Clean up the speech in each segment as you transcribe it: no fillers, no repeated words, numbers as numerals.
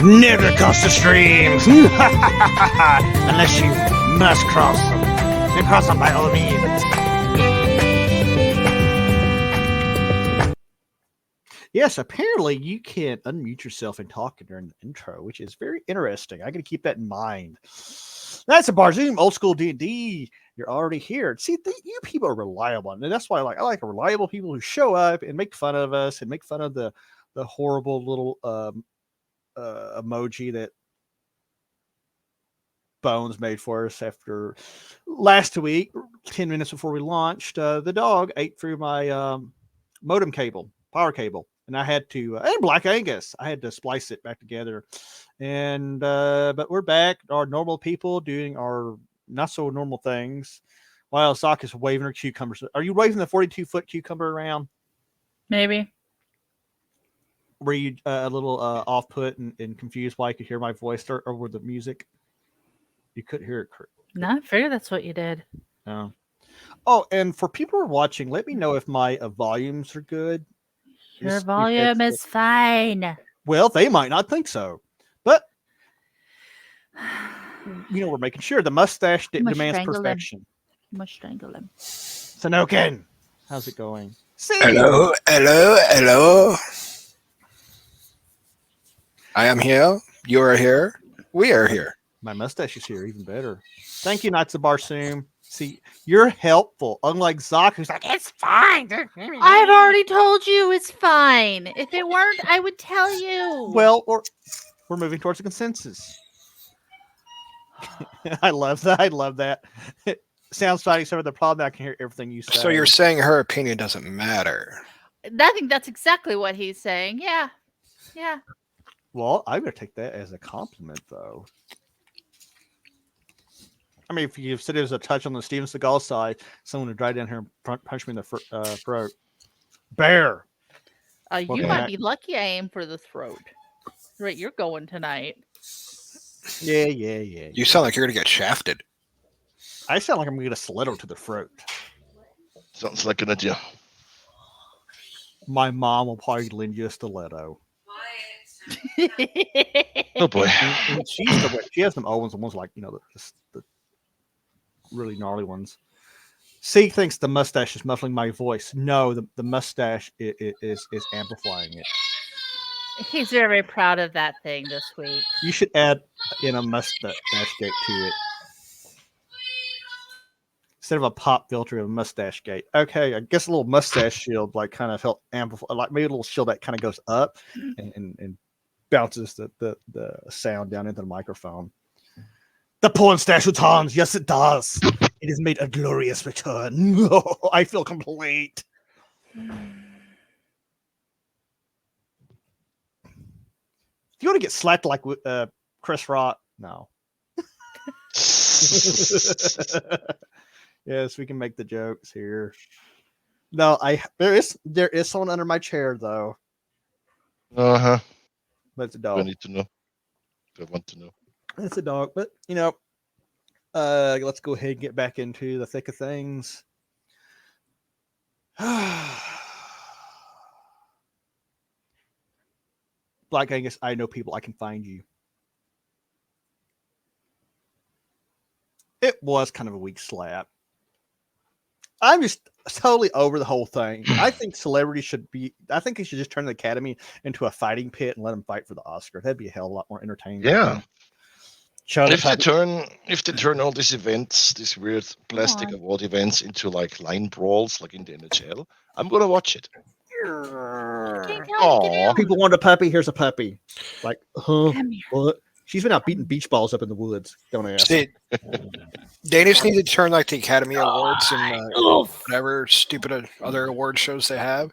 never cross the streams unless you must cross them. Then cross them by all means. Yes, apparently you can unmute yourself and talk during the intro, which is very interesting. I got to keep that in mind. That's a Barzoom, old school D&D. You're already here. See, you people are reliable, and that's why I like reliable people who show up and make fun of us and make fun of the horrible little emoji that Bones made for us after last week, 10 minutes before we launched. The dog ate through my modem cable, power cable, and I had to, and Black Angus, I had to splice it back together. And, but we're back, our normal people doing our not so normal things while Sock is waving her cucumbers. Are you waving the 42-foot cucumber around? Maybe. Were you a little off put and confused why I could hear my voice over the music? You couldn't hear it. No, I figured that's what you did. Oh. Oh, and for people who are watching, let me know if my volumes are good. Your volume is fine. Well, they might not think so, but we're making sure the mustache demands perfection. You must strangle him. Sanoken, how's it going? Hello. I am here. You are here. We are here. My mustache is here, even better. Thank you, Knights of Barsoom. See, you're helpful. Unlike Zoc, who's like, it's fine. I've already told you it's fine. If it weren't, I would tell you. Well, we're moving towards a consensus. I love that. It sounds funny. Except for the problem, I can hear everything you say. So you're saying her opinion doesn't matter? I think that's exactly what he's saying. Yeah. Well, I'm going to take that as a compliment, though. I mean, if you said it was a touch on the Steven Seagal side, someone would drive down here and punch me in the throat. Bear. You might be lucky I aim for the throat. Right, you're going tonight. Yeah. You sound like you're going to get shafted. I sound like I'm going to get a stiletto to the throat. Sounds like an idea. My mom will probably lend you a stiletto. Oh boy. And she has some old ones, the ones like, the really gnarly ones. C thinks the mustache is muffling my voice. No, the mustache is amplifying it. He's very proud of that thing this week. You should add in a mustache gate to it. Instead of a pop filter, a mustache gate. Okay, I guess a little mustache shield kind of help amplify, like maybe a little shield that kind of goes up and bounces the sound down into the microphone. The porn stash returns. Yes, it does. It has made a glorious return. I feel complete. Do you want to get slapped like Chris Rock? No. Yes, we can make the jokes here. No, there is someone under my chair though. Uh-huh. But it's a dog. I need to know. I want to know. It's a dog, but let's go ahead and get back into the thick of things. Black Angus, I know people. I can find you. It was kind of a weak slap. I'm just totally over the whole thing. I think celebrities I think they should just turn the Academy into a fighting pit and let them fight for the Oscar. That'd be a hell of a lot more entertaining. Yeah. If they turn all these events, these weird plastic award events into like line brawls, like in the NHL, I'm gonna watch it. People want a puppy. Here's a puppy. Like, what? She's been out beating beach balls up in the woods. Don't ask. They just need to turn like the Academy Awards and whatever stupid other award shows they have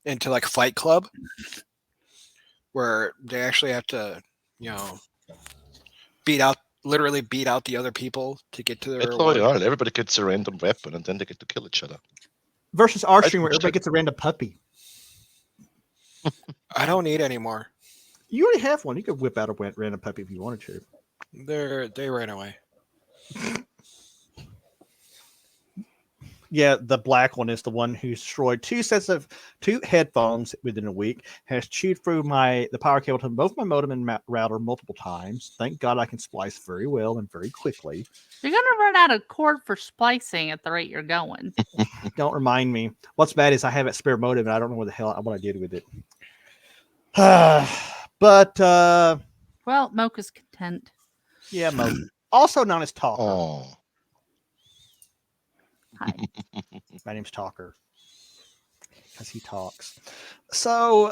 into like Fight Club, where they actually have to, literally beat out the other people to get to their award. Everybody gets a random weapon and then they get to kill each other. Versus our stream where everybody gets a random puppy. I don't need any more. You already have one. You could whip out a random puppy if you wanted to. They ran away. Yeah, the black one is the one who destroyed two headphones within a week. Has chewed through the power cable to both my modem and router multiple times. Thank God I can splice very well and very quickly. You're gonna run out of cord for splicing at the rate you're going. Don't remind me. What's bad is I have a spare modem and I don't know what I did with it. But well, Mocha's content. Yeah, Mocha. Also known as Talker. Oh. Hi. My name's Talker. Because he talks. So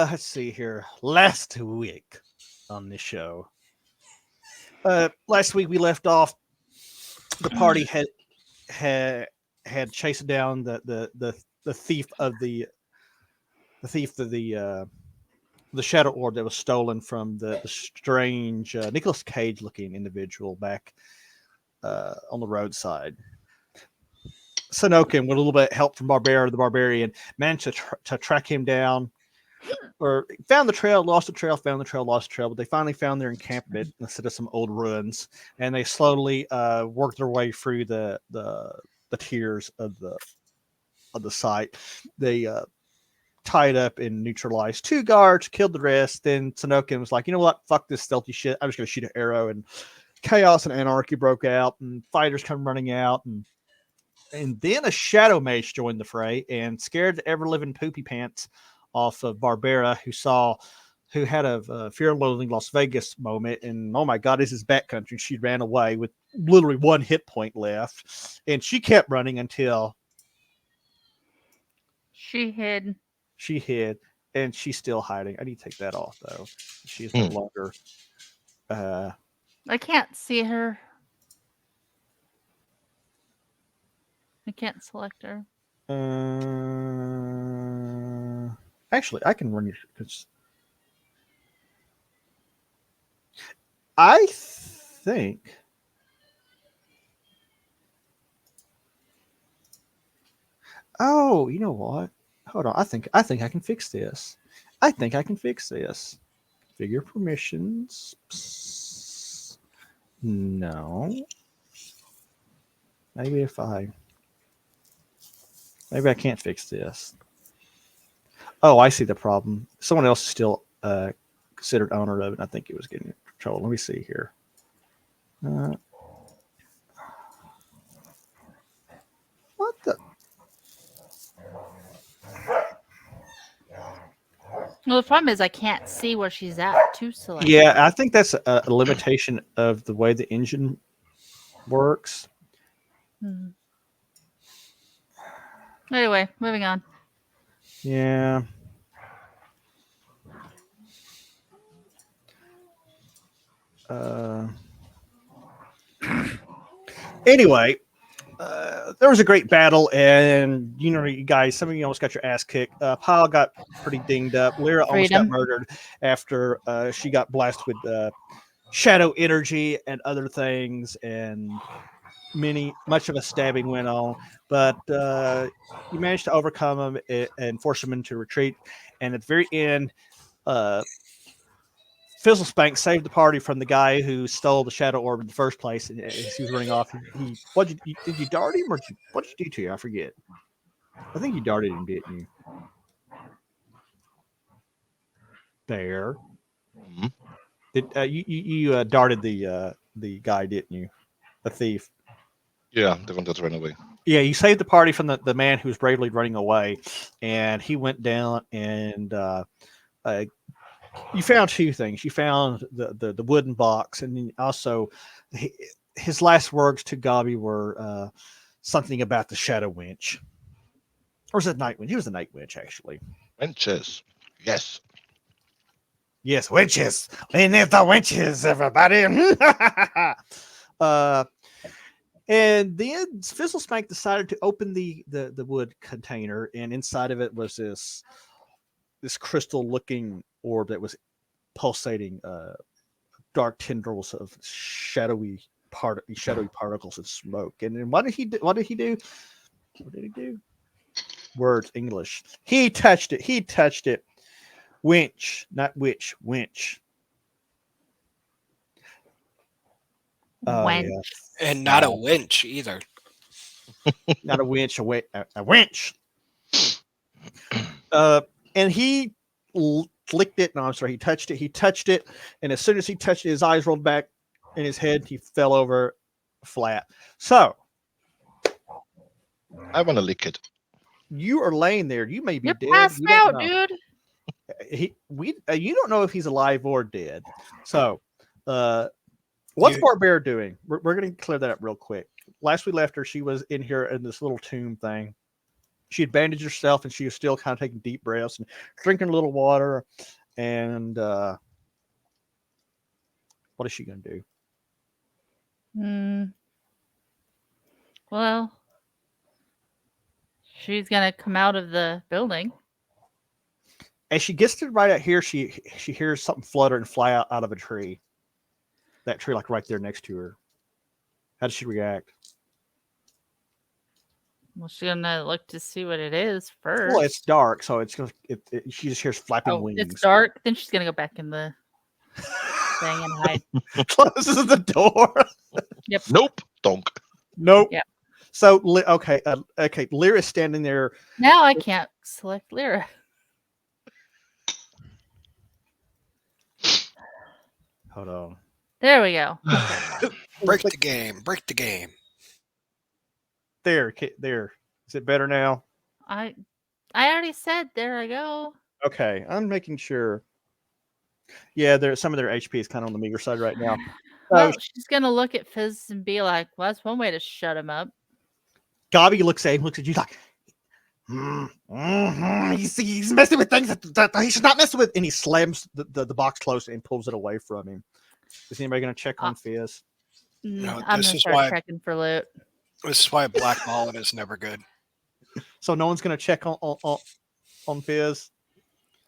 let's see here. Last week on this show. Last week we left off. The party had chased down the thief of the shadow orb that was stolen from the strange Nicolas Cage looking individual back on the roadside. Sanokin, with a little bit of help from Barbera the Barbarian, managed to track him down, or found the trail, lost the trail, found the trail, lost the trail, but they finally found their encampment instead of some old ruins, and they slowly worked their way through the tiers of the site. They tied up and neutralized 2 guards, killed the rest. Then Sanokin was like, you know what? Fuck this stealthy shit. I'm just going to shoot an arrow. And chaos and anarchy broke out, and fighters come running out. And then a shadow mage joined the fray and scared the ever-living poopy pants off of Barbera, who had a Fear and Loathing Las Vegas moment. And oh my God, this is backcountry. She ran away with literally 1 hit point left. And she kept running until she hid. She hid, and she's still hiding. I need to take that off, though. She is no longer. I can't see her. I can't select her. Actually, I can run you because I think. Oh, you know what? Hold on. I think I can fix this. Figure permissions. No. Maybe I can't fix this. Oh, I see the problem. Someone else is still considered owner of it. I think it was getting in trouble. Let me see here. What the? Well, the problem is I can't see where she's at to select. Yeah, I think that's a limitation of the way the engine works. Anyway, moving on. Yeah. Anyway, there was a great battle, and you guys, some of you almost got your ass kicked. Pyle got pretty dinged up. Lyra almost got murdered after she got blasted with shadow energy and other things, and much of a stabbing went on. But you managed to overcome them and force them into retreat. And at the very end, Fizzlespank saved the party from the guy who stole the shadow orb in the first place. And as he was running off, did you dart him, or what did you do to you? I forget. I think you darted him, didn't you? Bear. Mm-hmm. You darted the guy, didn't you? The thief. Yeah, the one that ran away. Yeah, you saved the party from the man who was bravely running away, and he went down and you found 2 things. You found the wooden box, and then also his last words to Gabi were something about the shadow winch. Or was it night winch? He was the night winch, actually. Winches. Yes. Yes, winches. We need the winches, everybody. And then Fizzlespank decided to open the wood container, and inside of it was this crystal-looking orb that was pulsating dark tendrils of shadowy particles of smoke. And then what did he do? Words, English. He touched it. Winch, not witch, winch. Wench. Yes. And not a winch either. Not a winch, a winch. And he licked it. No, I'm sorry. He touched it. He touched it. And as soon as he touched it, his eyes rolled back in his head. He fell over flat. So I want to lick it. you are laying there. You may be You're dead. passed You don't out, know. dude. You don't know if he's alive or dead. So, what's Barbara doing? We're going to clear that up real quick. Last we left her, she was in here in this little tomb thing. She had bandaged herself, and she was still kind of taking deep breaths and drinking a little water. And what is she going to do? Well, she's gonna come out of the building. As she gets to right out here, she hears something flutter and fly out of a tree. That tree, like right there next to her. How does she react? Well, she's gonna look to see what it is first. Well, it's dark, so it's she just hears flapping wings. It's dark. Then she's gonna go back in the thing and hide. Closes the door. Yep. Nope. Donk. Nope. Yep. So okay. Lyra's standing there. Now I can't select Lyra. Hold on. There we go. Break the game. Break the game. There. Is it better now? I already said there I go. Okay, I'm making sure. Yeah, some of their HP is kind of on the meager side right now. Well, she's gonna look at Fizz and be like, "Well, that's one way to shut him up." Gabi looks at you like, he's messing with things that he should not mess with, and he slams the box closed and pulls it away from him. Is anybody going to check on Fizz? No, I'm gonna start checking for loot. This is why black wallet is never good. So no one's going to check on Fizz?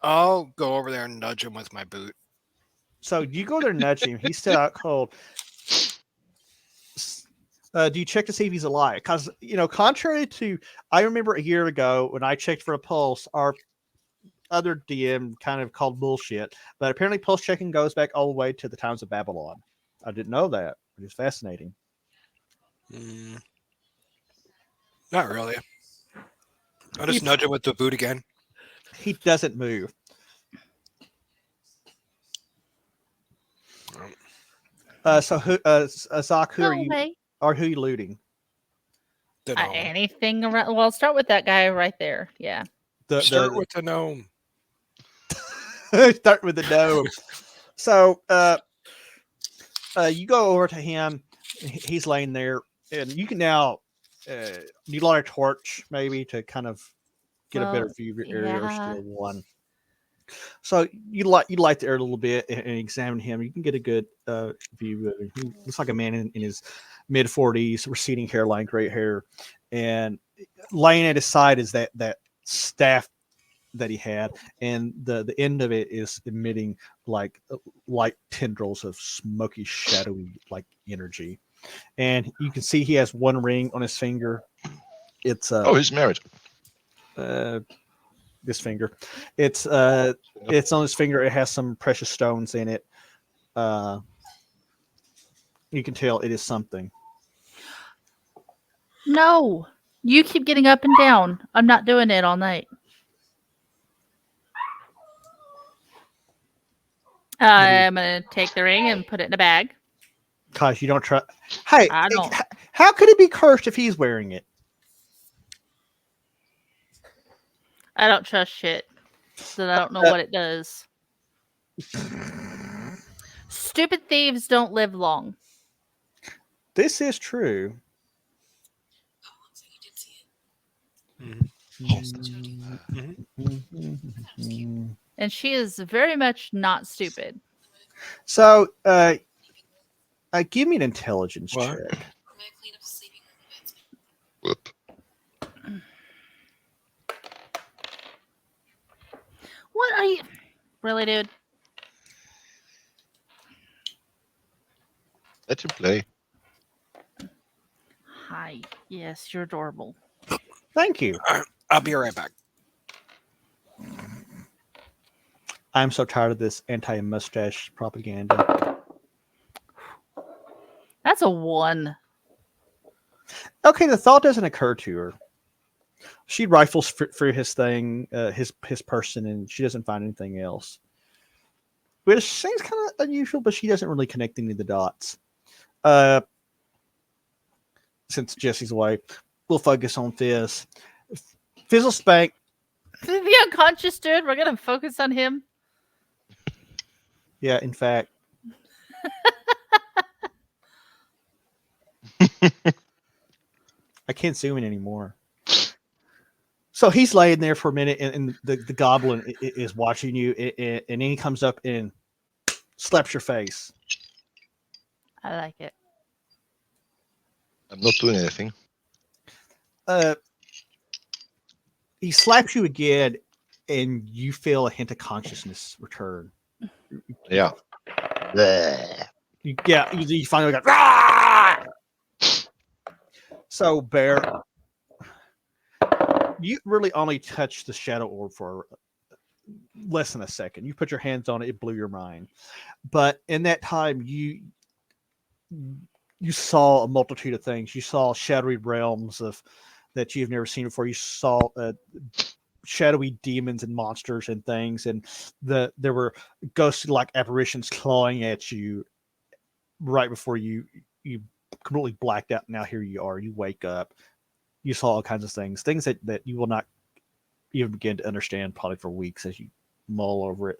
I'll go over there and nudge him with my boot. So you go there and nudge him. He's still out cold. Do you check to see if he's alive? Because, contrary to, I remember a year ago when I checked for a pulse, our other DM kind of called bullshit. But apparently pulse checking goes back all the way to the times of Babylon. I didn't know that. It was fascinating. Not really. I'll just nudge him with the boot again. He doesn't move. So who, Zach, who are you? Or who are you looting? Anything around? Well, I'll start with that guy right there. Yeah. Start with the gnome. Start with the gnome. So you go over to him. He's laying there, and you can now you light a torch maybe to kind of get a better view of your area, or still one. So you light the air a little bit and examine him. You can get a good view of him. He looks like a man in his mid-40s, receding hairline, gray hair, and laying at his side is that staff that he had, and the end of it is emitting like light tendrils of smoky, shadowy like energy. And you can see he has one ring on his finger. It's he's married. This finger. It's on his finger. It has some precious stones in it. You can tell it is something. No, you keep getting up and down. I'm not doing it all night. I'm gonna take the ring and put it in a bag. Cause you don't trust. Hey, I don't. How could it be cursed if he's wearing it? I don't trust shit, so I don't know what it does. Stupid thieves don't live long. This is true. And she is very much not stupid. So, give me an intelligence check. Whoop. What are you... Really, dude? Let him play. Hi. Yes, you're adorable. Thank you. I'll be right back. I'm so tired of this anti-mustache propaganda. That's a 1. Okay, the thought doesn't occur to her. She rifles through his thing, his person, and she doesn't find anything else. Which seems kind of unusual, but she doesn't really connect any of the dots. Since Jesse's away, we'll focus on Fizz. Fizzle Spank. The unconscious dude. We're gonna focus on him. Yeah, in fact. I can't zoom in anymore. So he's laying there for a minute, and the goblin is watching you, and then he comes up and slaps your face. I like it. I'm not doing anything. He slaps you again, and you feel a hint of consciousness return. Yeah. You finally go, "Rah!" So, Bear, you really only touched the shadow orb for less than a second. You put your hands on it, it blew your mind. But in that time, you saw a multitude of things. You saw shadowy realms that you've never seen before. You saw shadowy demons and monsters and things, and there were ghostly like apparitions clawing at you right before you completely blacked out. Now here you are. You wake up. You saw all kinds of things that you will not even begin to understand probably for weeks as you mull over it.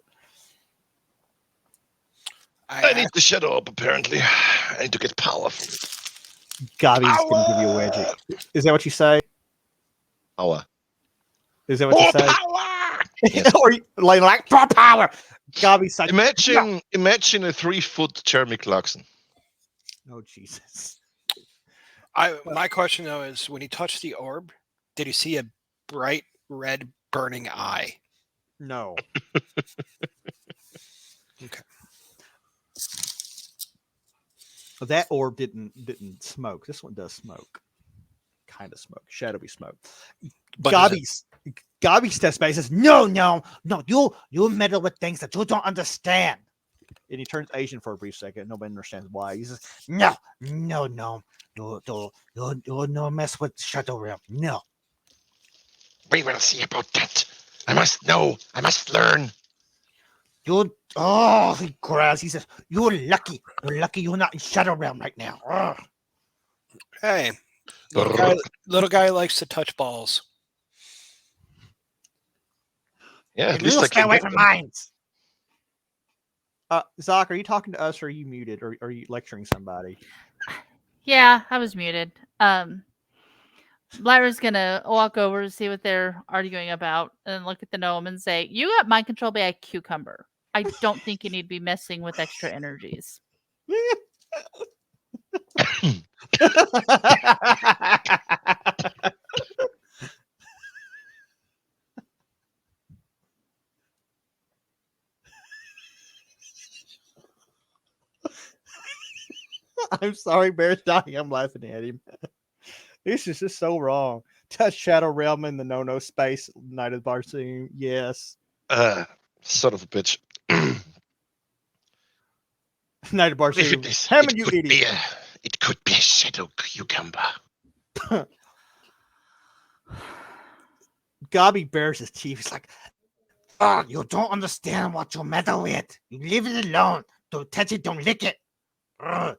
I need the shadow up, apparently. I need to get power. Gabi's going to give you a wedgie. Is that what you say? Power. Is that what you say? Power! Yes. Or like for power. Gabi's like, imagine a 3-foot Jeremy Clarkson. Oh, Jesus. My question, though, is when he touched the orb, did he see a bright red burning eye? No. Okay. That orb didn't smoke. This one does smoke. Kind of smoke. Shadowy smoke. But Gabi steps back and says, No, you meddle with things that you don't understand. And he turns Asian for a brief second. Nobody understands why. He says, No. You no mess with Shadow Realm. No. We will see about that. I must know. I must learn. He growls. He says, You're lucky. You're lucky you're not in Shadow Realm right now. Ugh. Hey, little guy likes to touch balls. Yeah, at You least I stay can away hit from them. mines. Zach, are you talking to us or are you muted? Or are you lecturing somebody? Yeah, I was muted. Lyra's gonna walk over to see what they're arguing about and look at the gnome and say, You got mind control by a cucumber. I don't think you need to be messing with extra energies. I'm sorry, Bear's dying. I'm laughing at him. This is just so wrong. Touch Shadow Realm in the no space. Night of Barsoom. Yes. Son of a bitch. Night of Barsoom. Hammond, you idiot. It could be a shadow cucumber. Gabi bears his teeth. He's like, you don't understand what you meddle with. You leave it alone. Don't touch it. Don't lick it. And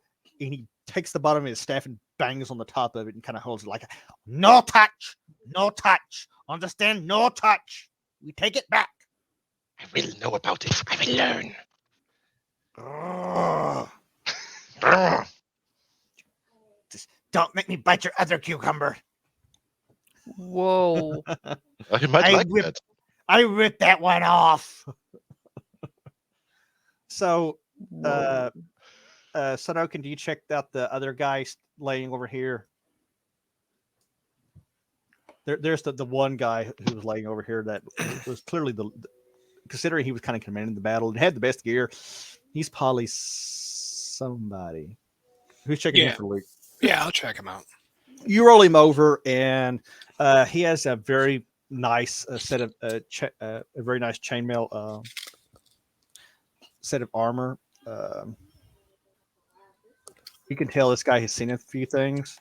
he takes the bottom of his staff and bangs on the top of it and kind of holds it like, no touch. No touch. Understand? No touch. We take it back. I will know about it. I will learn. Just don't make me bite your other cucumber. Whoa. You might like that. I ripped that one off. So, Sonokin, do you check out the other guy laying over here? There's the one guy who was laying over here that was clearly considering he was kind of commanding the battle and had the best gear. He's probably somebody. Who's checking in for Luke? Yeah, I'll check him out. You roll him over, and he has a very nice set of a very nice chainmail set of armor. You can tell this guy has seen a few things.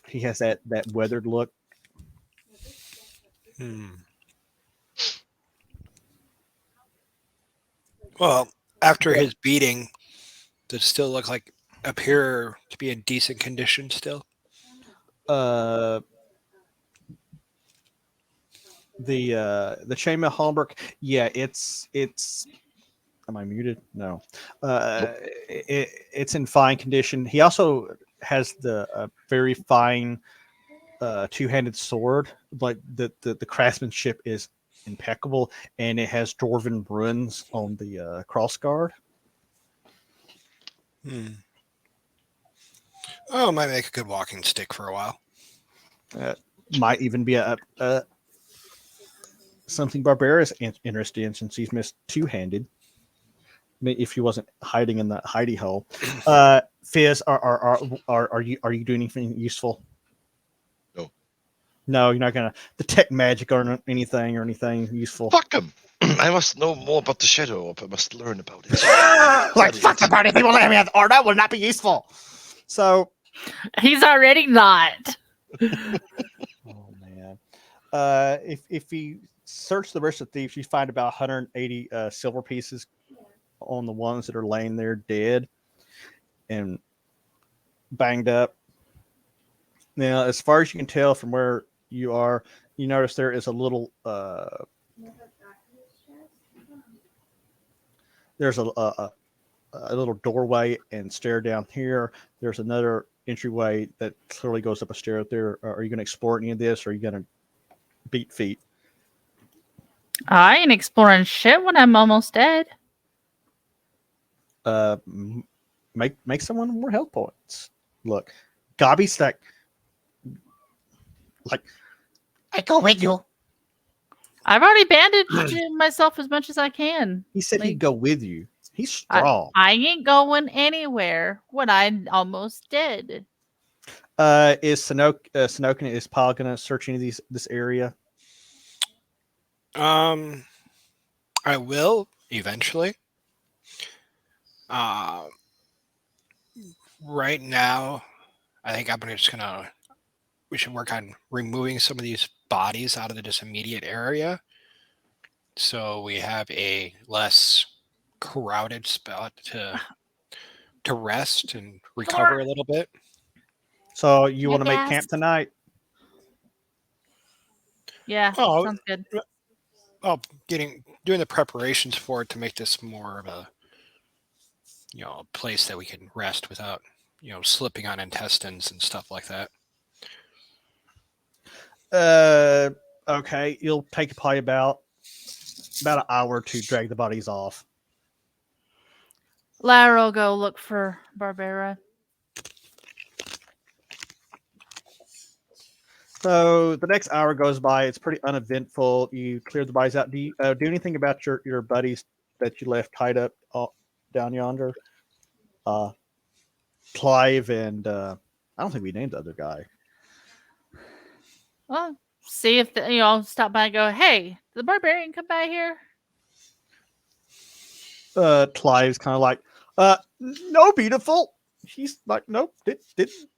He has that weathered look. Well, after his beating, does it still appear to be in decent condition still? The chainmail Hallmark, yeah, it's. Am I muted? No. It's in fine condition. He also has the very fine two-handed sword. Like the craftsmanship is impeccable, and it has dwarven runes on the crossguard. Oh, it might make a good walking stick for a while. Might even be a something Barbara's interested in, since he's missed two-handed. If he wasn't hiding in that hidey hole. Fizz, are you doing anything useful? No, you're not gonna detect magic or anything useful. Fuck him! I must know more about the Shadow Orb. I must learn about it. Like, fuck the party people let me have, or that will not be useful. So he's already not. Oh man. If you search the rest of the thieves, you find about 180 silver pieces on the ones that are laying there dead and banged up. Now, as far as you can tell from where you are, you notice there is a little there's a little doorway and stair down here. There's another entryway that clearly goes up a stair up there. Are you going to explore any of this, or are you going to beat feet? I ain't exploring shit when I'm almost dead. Make someone more health points. Look, Gobby's like I go with you. I've already bandaged myself as much as I can. He said he'd go with you. He's strong. I ain't going anywhere when I'm almost dead. Is Sanoka and is Paul gonna search any of this area? I will eventually. Right now, I think we should work on removing some of these bodies out of this immediate area, so we have a less crowded spot to rest and recover a little bit. So you want to make camp tonight? Yeah, sounds good. Oh, doing the preparations for it to make this more of a place that we can rest without slipping on intestines and stuff like that. Okay. It'll take probably about an hour to drag the bodies off. Lara will go look for Barbara. So the next hour goes by. It's pretty uneventful. You clear the bodies out. Do you do anything about your buddies that you left tied up down yonder? Clive and I don't think we named the other guy. Well, see if stop by and go, hey, did the barbarian come by here? Clive's kind of like, no, beautiful. She's like, nope,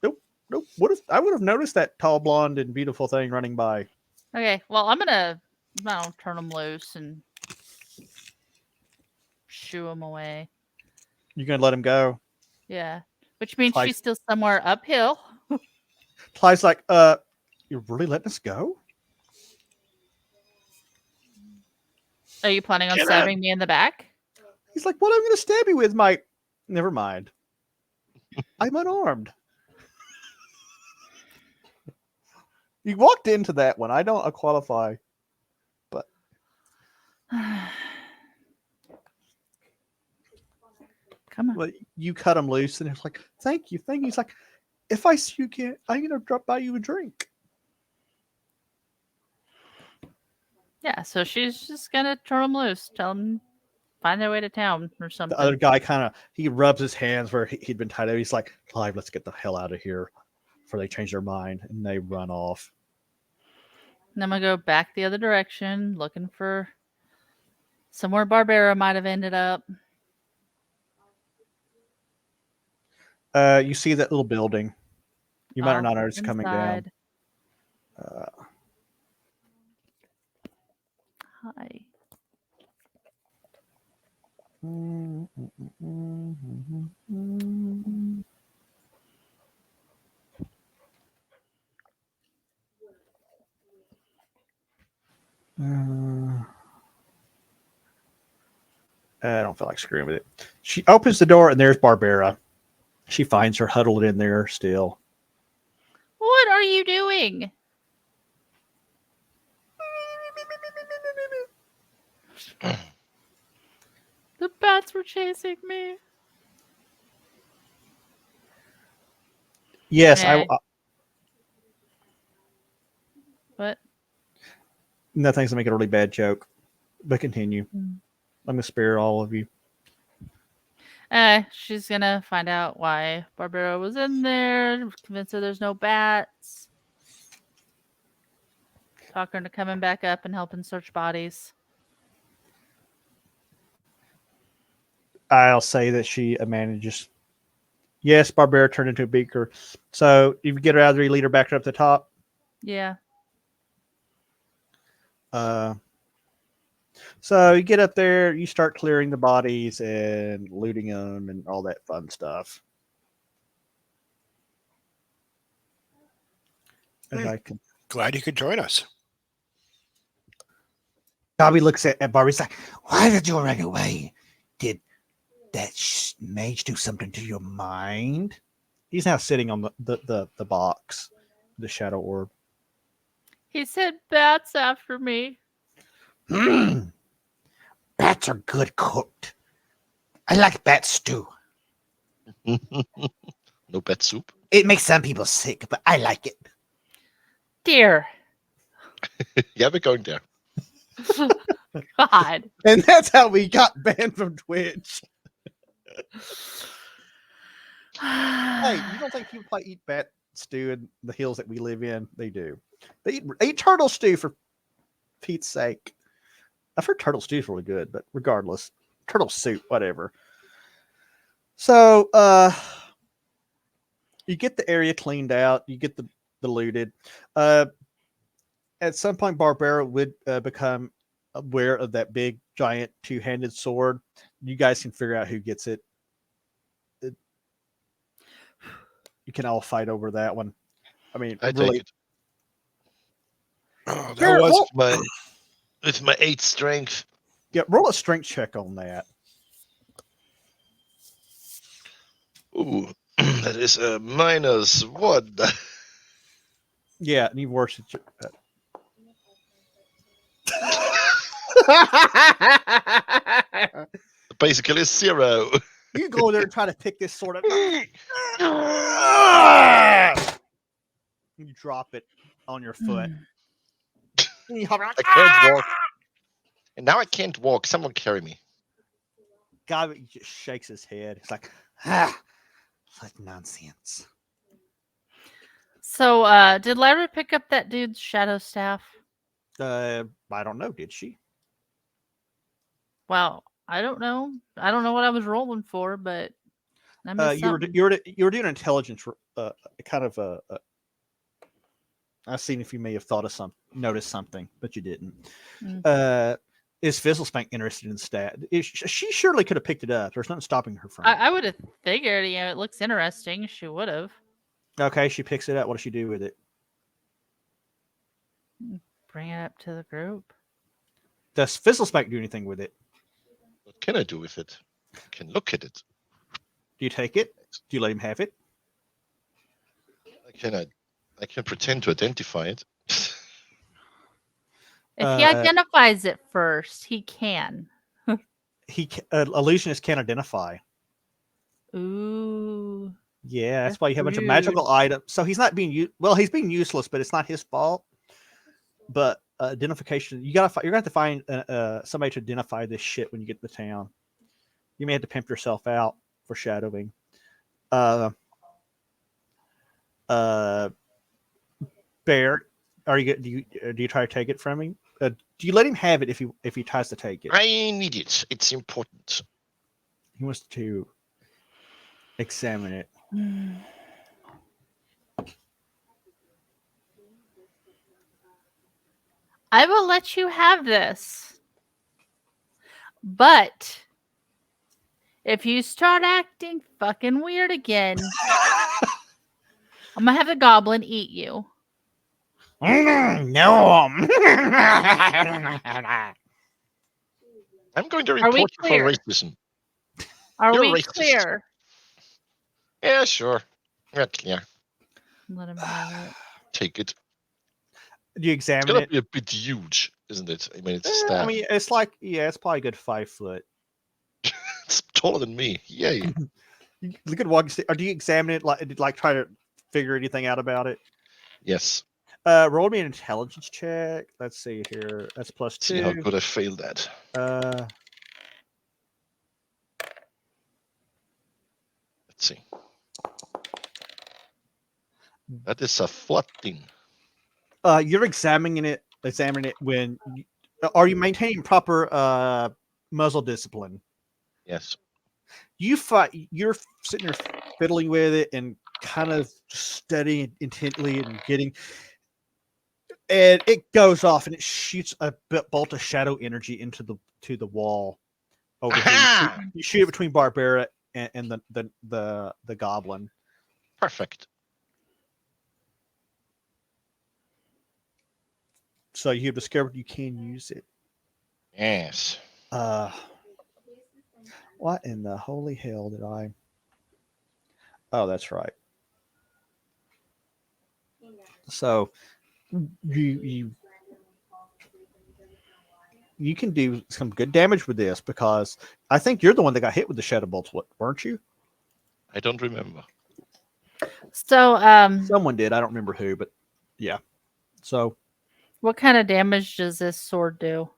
nope. What if I would have noticed that tall, blonde, and beautiful thing running by? Okay, well, I'm gonna turn them loose and shoo them away. You're gonna let him go? Yeah, which means Clive, she's still somewhere uphill. Clive's like, you're really letting us go? Are you planning on stabbing me in the back? He's like, what am I going to stab you with? Never mind. I'm unarmed. You walked into that one. I don't qualify, but come on. Well, you cut him loose, and it's like, thank you. He's like, if I see you again, I'm gonna drop by you a drink. Yeah, so she's just gonna turn him loose, tell him find their way to town or something. The other guy he rubs his hands where he'd been tied up. He's like, Clive, let's get the hell out of here before they change their mind, and they run off. And I'm gonna go back the other direction, looking for somewhere Barbara might have ended up. You see that little building. You might not notice coming down. inside. Hi. I don't feel like screwing with it. She opens the door and there's Barbara. She finds her huddled in there still. What are you doing? The bats were chasing me. Yes, Okay. What? Nothing's to make it a really bad joke, but continue. I'm gonna spare all of you. She's gonna find out why Barbara was in there, convince her there's no bats. Talk her into coming back up and helping search bodies. I'll say that she manages. Yes, Barbara turned into a beaker. So if you get her out of there, you lead her back up to the top. Yeah. So you get up there, you start clearing the bodies and looting them and all that fun stuff. Glad you could join us. Bobby looks at Barbie. He's like, "Why did you run away? Did that mage do something to your mind?" He's now sitting on the box, the shadow orb. He said bats after me. Bats are good cooked. I like bat stew. No bat soup. It makes some people sick, but I like it. Dear. Yeah, we're going there. God. And that's how we got banned from Twitch. Hey, you don't think people probably eat bat stew in the hills that we live in? They do. They eat turtle stew for Pete's sake. I've heard turtle stew is really good, but regardless, turtle soup, whatever. So, you get the area cleaned out. You get the looted. At some point, Barbara would become aware of that big, giant, two-handed sword. You guys can figure out who gets it. You can all fight over that one. I mean, I really. take it. Oh, Here, that was With my 8 strength. Yeah, roll a strength check on that. Ooh, that is a -1. Yeah, and you've worked at your. Basically 0. You go there and try to pick this sword up. You drop it on your foot. You hover like, I can't walk. And now I can't walk. Someone carry me. God just shakes his head. It's like, like nonsense. So, did Lyra pick up that dude's shadow staff? I don't know. Did she? Well, I don't know. I don't know what I was rolling for, but I missed you were doing intelligence. Kind of I've seen if you may have noticed something, but you didn't. Mm-hmm. Is Fizzlespank interested in stat? She surely could have picked it up. There's nothing stopping her from. I would have figured. It looks interesting. She would have. Okay, she picks it up. What does she do with it? Bring it up to the group. Does Fizzlespank do anything with it? What can I do with it? I can look at it. Do you take it? Do you let him have it? I can pretend to identify it. If he identifies it first, he can. Illusionist can't identify. Ooh. Yeah, that's why you have a bunch of magical items. So he's not being he's being useless, but it's not his fault. But identification, you're gonna have to find somebody to identify this shit when you get to the town. You may have to pimp yourself out for shadowing. Bear, do you try to take it from him? Do you let him have it if he tries to take it? I need it. It's important. He wants to examine it. I will let you have this. But if you start acting fucking weird again, I'm gonna have the goblin eat you. No. I'm going to Are we report you for clear? racism. Are You're we racist. clear? Yeah, sure. Yeah, Let him have it. take it. Do you It's examine gonna it? be a bit huge, isn't it? I mean, it's a I staff. mean, it's like, yeah, it's probably a good 5 foot. It's taller than me. Yay. Look at walking stick. Or do you examine it like try to figure anything out about it? Yes. Roll me an intelligence check. Let's see here. That's plus See how 2. good I failed at. Let's see. That is a 14. You're examining it when are you maintaining proper muzzle discipline? Yes. You're sitting there fiddling with it and kind of studying intently and it goes off and it shoots a bolt of shadow energy into the wall over here. You shoot it between Barbara and the goblin. Perfect. So you've discovered you can use it. Yes. What in the holy hell did I? Oh, that's right. So you can do some good damage with this because I think you're the one that got hit with the shadow bolts, weren't you? I don't remember. So, Someone did. I don't remember who, but yeah. So what kind of damage does this sword do?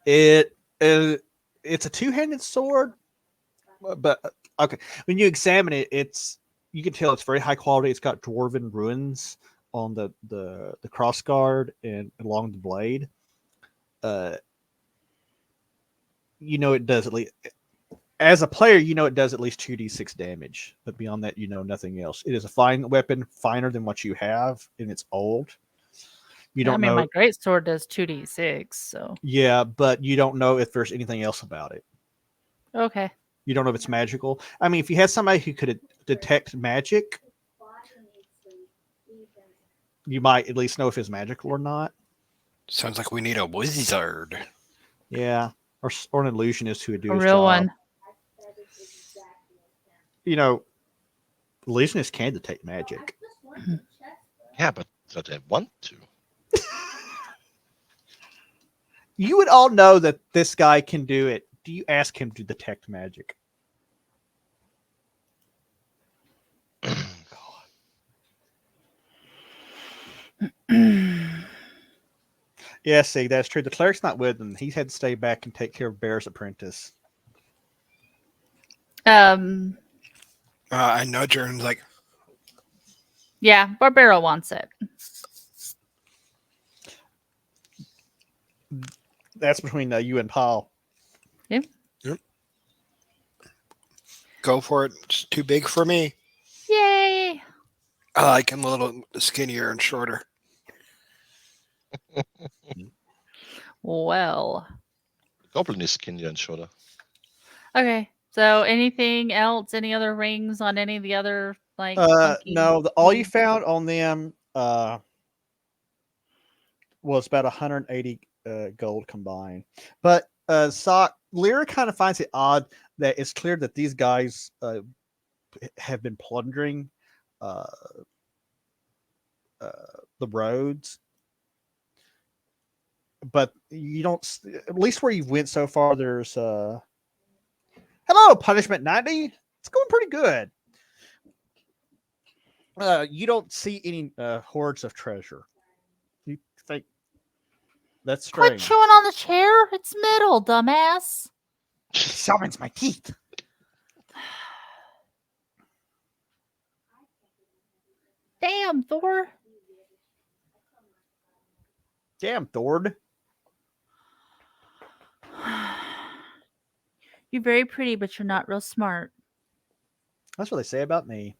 it's a two-handed sword, but okay. When you examine it, you can tell it's very high quality. It's got dwarven ruins on the cross guard and along the blade. It does at least, as a player, it does at least 2d6 damage, but beyond that, nothing else. It is a fine weapon, finer than what you have, and it's old. You don't know. My great sword does 2d6, so Yeah, but you don't know if there's anything else about it. okay. You don't know if it's magical. I mean, if you had somebody who could detect magic, you might at least know if it's magical or not. Sounds like we need a wizard. Yeah, or an illusionist who would do A his real job. one. Illusionists can detect magic. Yeah, but do they want to? You would all know that this guy can do it. Do you ask him to detect magic? Yeah, see, that's true. The cleric's not with him. He's had to stay back and take care of Bear's apprentice. I know Jordan's like, yeah, Barbara wants it. That's between you and Paul. Yep. Go for it. It's too big for me. Yay! I like him a little skinnier and shorter. Well. Goblin is skinnier and shorter. Okay. So anything else? Any other rings on any of the other No, all you found on them was about 180 gold combined. But Lyra kind of finds it odd that it's clear that these guys have been plundering the roads, but you don't. At least where you've went so far, there's hello, punishment 90. It's going pretty good. You don't see any hordes of treasure. You think that's strange? Quit chewing on the chair. It's metal, dumbass. It sharpens my teeth. Damn, Thor. Damn, Thord. You're very pretty, but you're not real smart. That's what they say about me.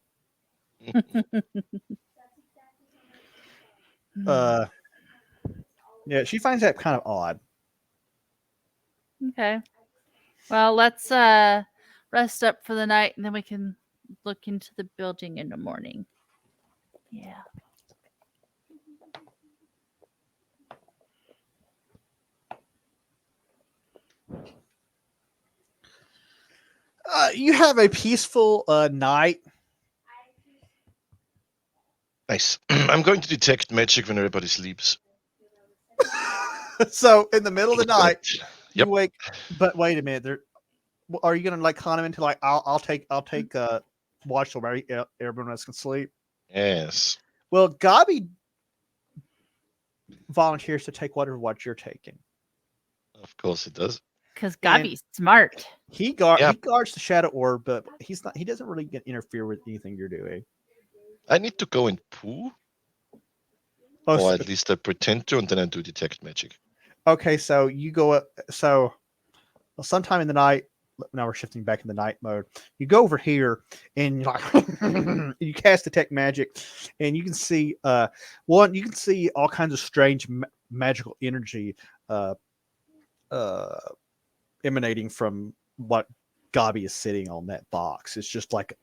Yeah, she finds that kind of odd. Okay. Well, let's rest up for the night, and then we can look into the building in the morning. Yeah. You have a peaceful night. Nice. I'm going to detect magic when everybody sleeps. So in the middle of the night, you Yep. wake. But wait a minute. Are you gonna like con him into like I'll take watch till everyone else can sleep? Yes. Well, Gabi volunteers to take whatever watch you're taking. Of course it does. Because And Gabi's smart. He Yeah. guards the shadow orb, but he's not. He doesn't really interfere with anything you're doing. I need to go and poo, or at least I pretend to, and then I do detect magic. Okay, so you go up. So sometime in the night. Now we're shifting back in the night mode. You go over here and you're like you cast detect magic, and you can see you can see all kinds of strange magical energy emanating from what Gabi is sitting on that box. It's just like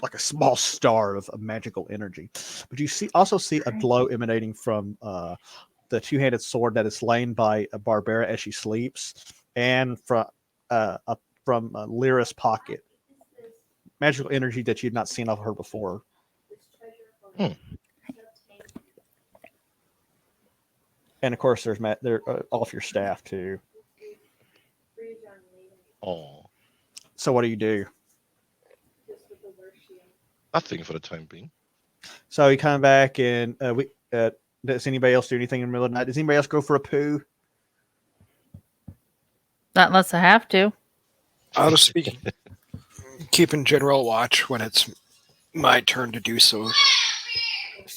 like a small star of magical energy. But you also see a glow emanating from the two-handed sword that is slain by Barbara as she sleeps, and from Lyra's pocket. Magical energy that you'd not seen of her before. And of course, there's all of your staff too. Oh. So what do you do? Nothing for the time being. So you come back and does anybody else do anything in the middle of the night? Does anybody else go for a poo? Not unless I have to. I'll just be keeping general watch when it's my turn to do so.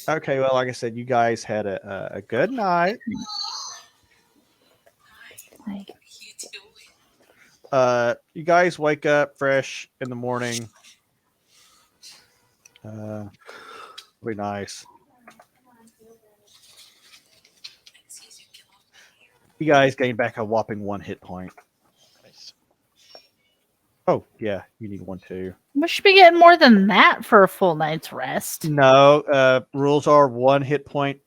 Okay, well, like I said, you guys had a good night. You guys wake up fresh in the morning. Be nice. You guys gain back a whopping 1 hit point. Nice. Oh, yeah, you need 1 too. We should be getting more than that for a full night's rest. No, rules are 1 hit point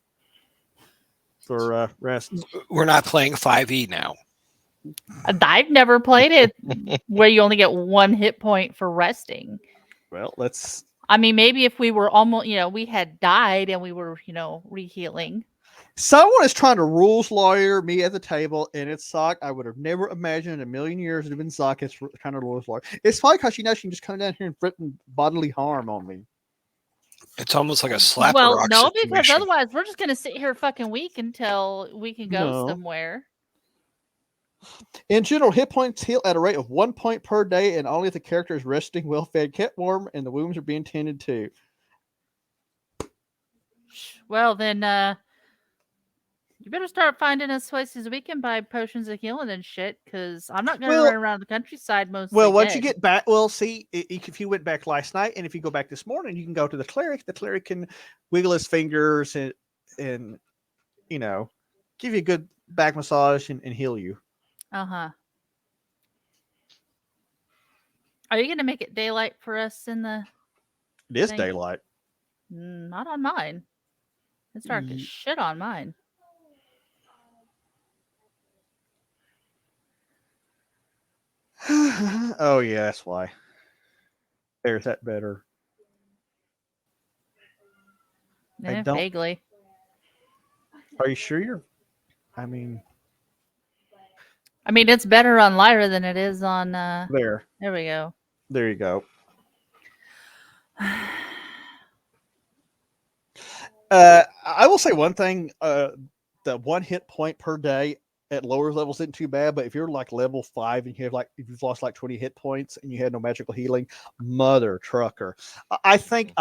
for rest. We're not playing 5e now. I've never played it where you only get 1 hit point for resting. Well, let's. I mean, maybe if we were almost, we had died and we were, re-healing. Someone is trying to rules lawyer me at the table, and it's Sock. I would have never imagined in a million years it would have been Sock. It's kind of rules lawyer. It's probably because she knows she can just come down here and threaten bodily harm on me. It's almost like a slap. Well, rock no, situation. because otherwise we're just gonna sit here fucking week until we can go somewhere. In general, hit points heal at a rate of 1 point per day, and only if the character is resting, well fed, kept warm, and the wounds are being tended to. Well, then, you better start finding us places we can buy potions of healing and shit, because I'm not going to run around the countryside mostly. Well, once you get back, see, if you went back last night, and if you go back this morning, you can go to the cleric. The cleric can wiggle his fingers and give you a good back massage and heal you. Uh-huh. Are you going to make it daylight for us in the... It is daylight. Not on mine. It's dark as shit on mine. Oh, yeah, that's why. There's that better. Yeah, vaguely. Are you sure you're... I mean, it's better on Lyra than it is on... There. There we go. There you go. I will say one thing. The 1 hit point per day at lower levels isn't too bad, but if you're like level 5 and you have if you've lost like 20 hit points and you had no magical healing, mother trucker. I think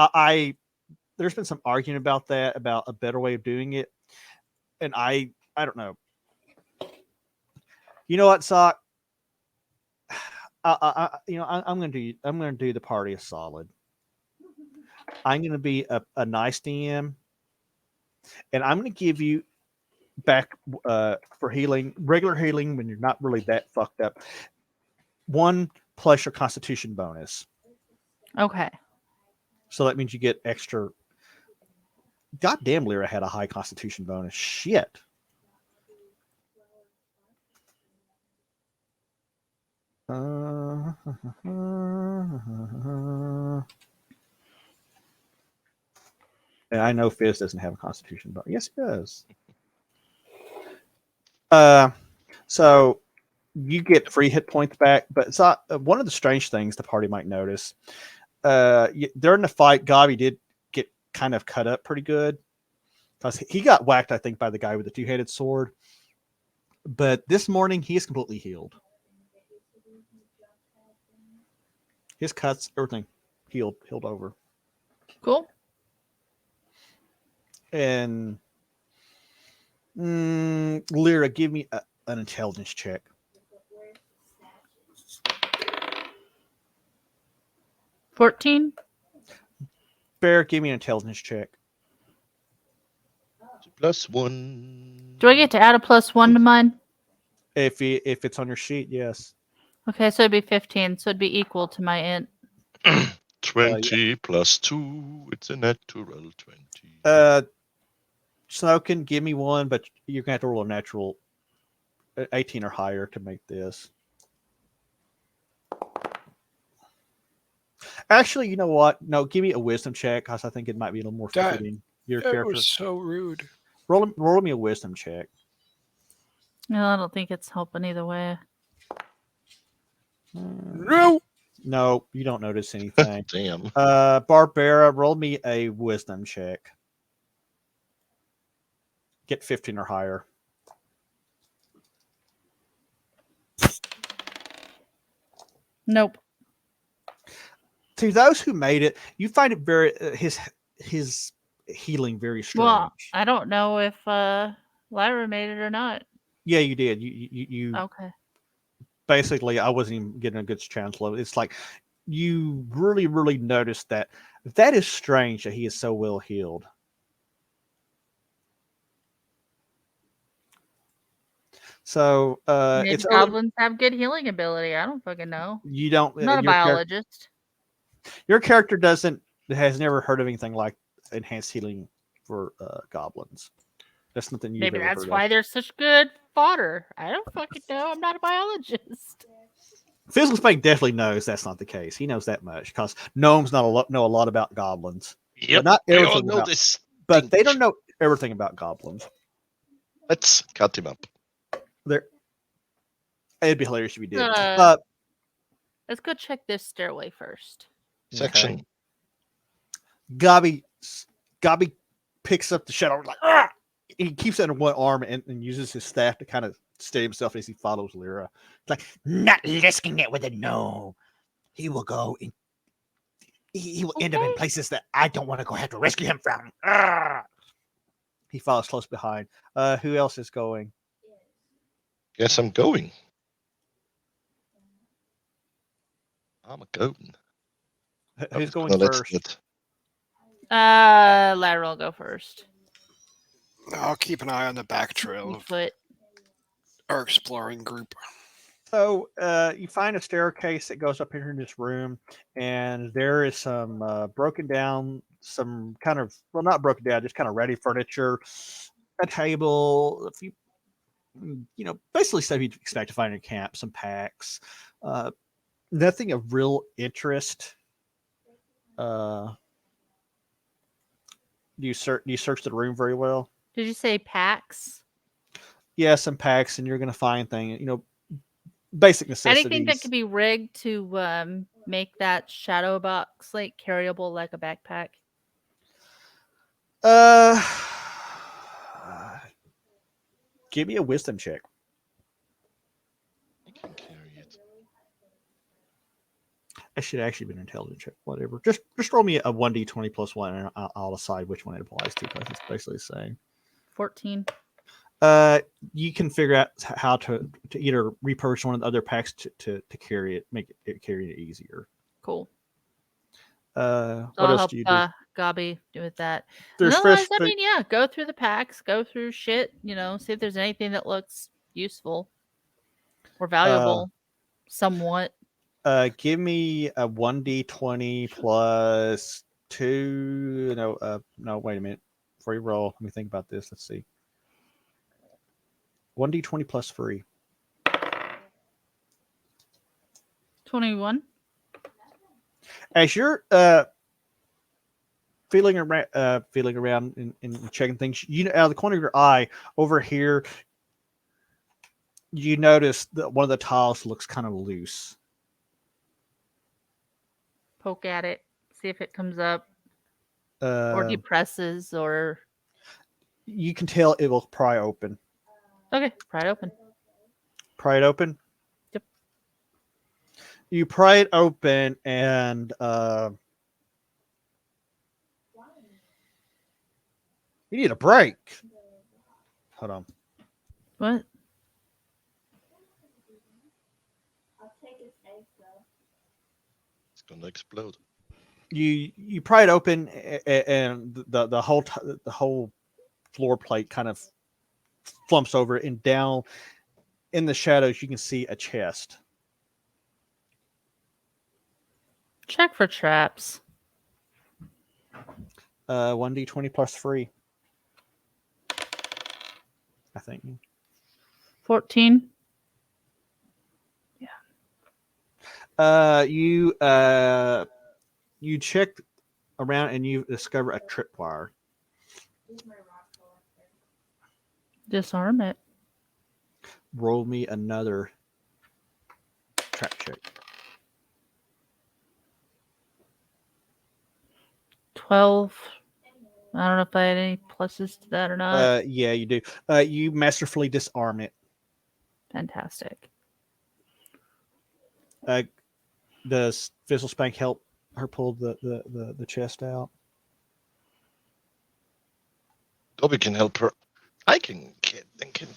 there's been some argument about that, about a better way of doing it, and I don't know. You know what, Sock? I'm gonna do the party a solid. I'm gonna be a nice DM, and I'm gonna give you back for healing, regular healing when you're not really that fucked up. 1 plus your Constitution bonus. Okay. So that means you get extra. Goddamn, Lyra had a high Constitution bonus. Shit. And I know Fizz doesn't have a Constitution bonus. Yes, he does. So you get free hit points back, but it's not one of the strange things the party might notice. During the fight, Gabi did get kind of cut up pretty good because he got whacked, I think, by the guy with the 2-headed sword. But this morning, he is completely healed. His cuts, everything, healed over. Cool. And Lyra, give me an intelligence check. $14. Bear, give me an intelligence check. +1. Do I get to add a +1 to mine? If it's on your sheet, yes. Okay, so it'd be 15, so it'd be equal to my int. 20 +2. It's a natural 20. Snoken, give me one, but you're gonna have to roll a natural 18 or higher to make this. Actually, you know what? No, give me a wisdom check because I think it might be a little more fitting your That character. was so rude. Roll me a wisdom check. No, I don't think it's helping either way. No. No, you don't notice anything. Damn. Barbara, roll me a wisdom check. Get 15 or higher. Nope. To those who made it, you find it very his healing very strange. Well, I don't know if Lyra made it or not. Yeah, you did. You Okay. basically, I wasn't even getting a good chance of it. It's like you really noticed that is strange that he is so well healed. So Maybe it's goblins have good healing ability. I don't fucking know. you don't I'm not a biologist. Your character has never heard of anything like enhanced healing for goblins. That's nothing you've Maybe ever that's heard why of. they're such good fodder. I don't fucking know. I'm not a biologist. Physical Spank definitely knows that's not the case. He knows that much because gnomes know a lot about goblins. Yep, not we all everything know about, this. but they don't know everything about goblins. Let's cut him up. It'd be hilarious if we did. Let's go check this stairway first. Section. Okay. Gabi picks up the shadow like ah! He keeps it in one arm and uses his staff to kind of steady himself as he follows Lyra. It's like not risking it with a no. He will go and he will end up in places that I don't want to go have to rescue him from. Ah! He follows close behind. Who else is going? Guess I'm going. I'm going. Who's going first? Lyra will go first. I'll keep an eye on the back trail of our exploring group. So you find a staircase that goes up here in this room, and there is some broken down, some kind of not broken down, just kind of ready furniture, a table, a few, basically stuff you'd expect to find in a camp, some packs, nothing of real interest. Do you search the room very well? Did you say packs? Yeah, some packs, and you're going to find things, basic necessities. Anything that could be rigged to make that shadow box like carryable like a backpack. Give me a wisdom check. You can carry it. I should actually be an intelligence check. Whatever. Just roll me a 1d20 plus 1, and I'll decide which one it applies to because it's basically the same. 14. You can figure out how to either repurchase one of the other packs to carry it, make it carry it easier. Cool. What else do you do? gobby with that. There's Otherwise, fresh I food. mean, yeah, go through the packs, go through shit, see if there's anything that looks useful or valuable, somewhat. Give me a 1d20 plus 2. No, wait a minute. Before you roll, let me think about this. Let's see. 1d20 plus 3. 21. As you're feeling around and checking things, out of the corner of your eye over here, you notice that one of the tiles looks kind of loose. Poke at it, see if it comes up or depresses, or you can tell it will pry open. Okay, pry it open. Pry it open? Yep. You pry it open and you need a break. Hold on. What? It's gonna explode. You pry it open and the whole floor plate kind of flumps over, and down in the shadows you can see a chest. Check for traps. 1d20 plus 3. I think. 14. Yeah. You check around and you discover a tripwire. Disarm it. Roll me another trap check. 12. I don't know if I had any pluses to that or not. Yeah, you do. You masterfully disarm it. Fantastic. Does Fizzle Spank help her pull the chest out? Dobby can help her. I can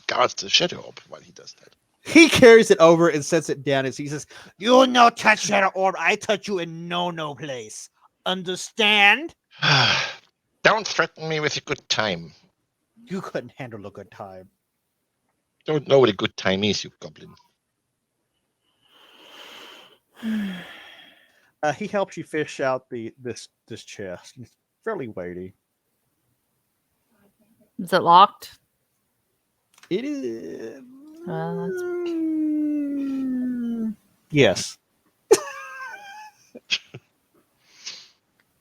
guard the shadow orb while he does that. He carries it over and sets it down as he says, "You no touch shadow orb. I touch you in no place. Understand?" Don't threaten me with a good time. You couldn't handle a good time. Don't know what a good time is, you goblin. He helps you fish out this chest. It's fairly weighty. Is it locked? It is. That's... Yes.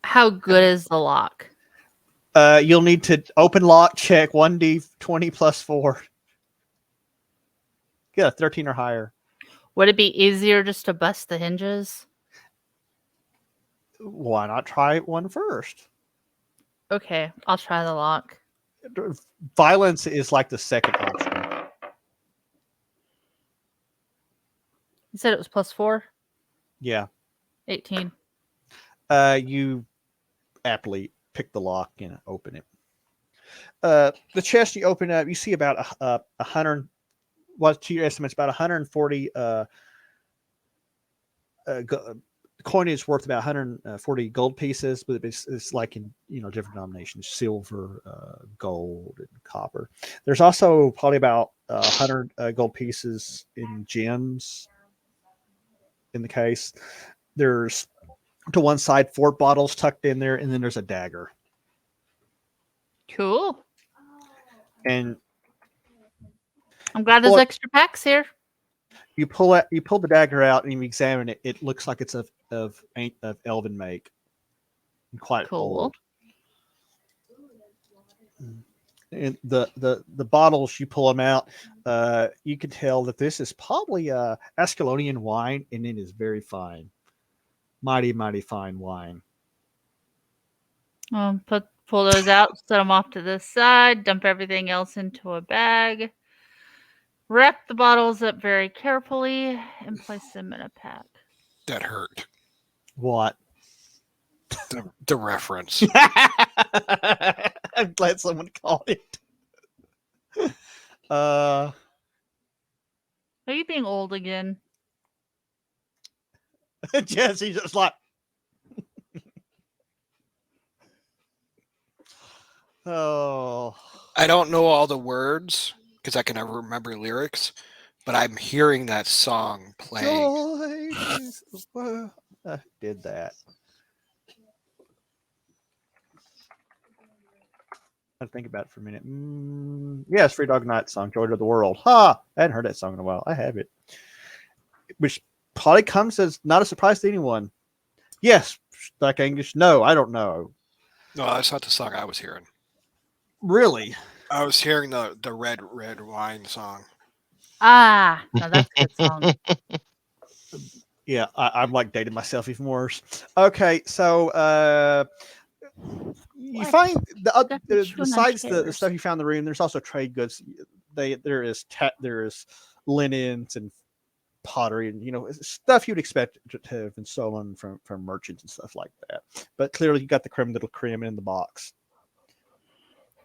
How good is the lock? You'll need to open lock check 1d20 plus 4. Yeah, 13 or higher. Would it be easier just to bust the hinges? Why not try one first? Okay, I'll try the lock. Violence is like the second option. You said it was plus 4? Yeah. 18. You aptly pick the lock and open it. The chest you open up, you see about 100. Well, to your estimates, about 140 coin is worth about 140 gold pieces, but it's like in different denominations: silver, gold, and copper. There's also probably about 100 gold pieces in gems in the case. There's to one side 4 bottles tucked in there, and then there's a dagger. Cool. And I'm glad there's extra packs here. You pull the dagger out and you examine it. It looks like it's of elven make, and quite old. And the bottles, you pull them out, you can tell that this is probably Ascalonian wine, and it is very fine, mighty fine wine. Pull those out, set them off to the side, dump everything else into a bag. Wrap the bottles up very carefully and place them in a pack. That hurt. What? The reference. I'm glad someone caught it. Are you being old again? Jesse's just like. Oh. I don't know all the words because I can never remember lyrics, but I'm hearing that song playing. Joy is the world. I did that. I think about it for a minute. Yes, Free Dog Night song, Joy to the World. Ha! I hadn't heard that song in a while. I have it. Which probably comes as not a surprise to anyone. Yes, like English. No, I don't know. No, that's not the song I was hearing. Really? I was hearing the red wine song. Ah, no, that's a good song. Yeah, I'm like dating myself even worse. Okay, so you What? find Which one besides the cares? stuff you found in the room, there's also trade goods. There is linens and pottery and stuff you'd expect to have been stolen from merchants and stuff like that. But clearly, you got the creme de la creme in the box.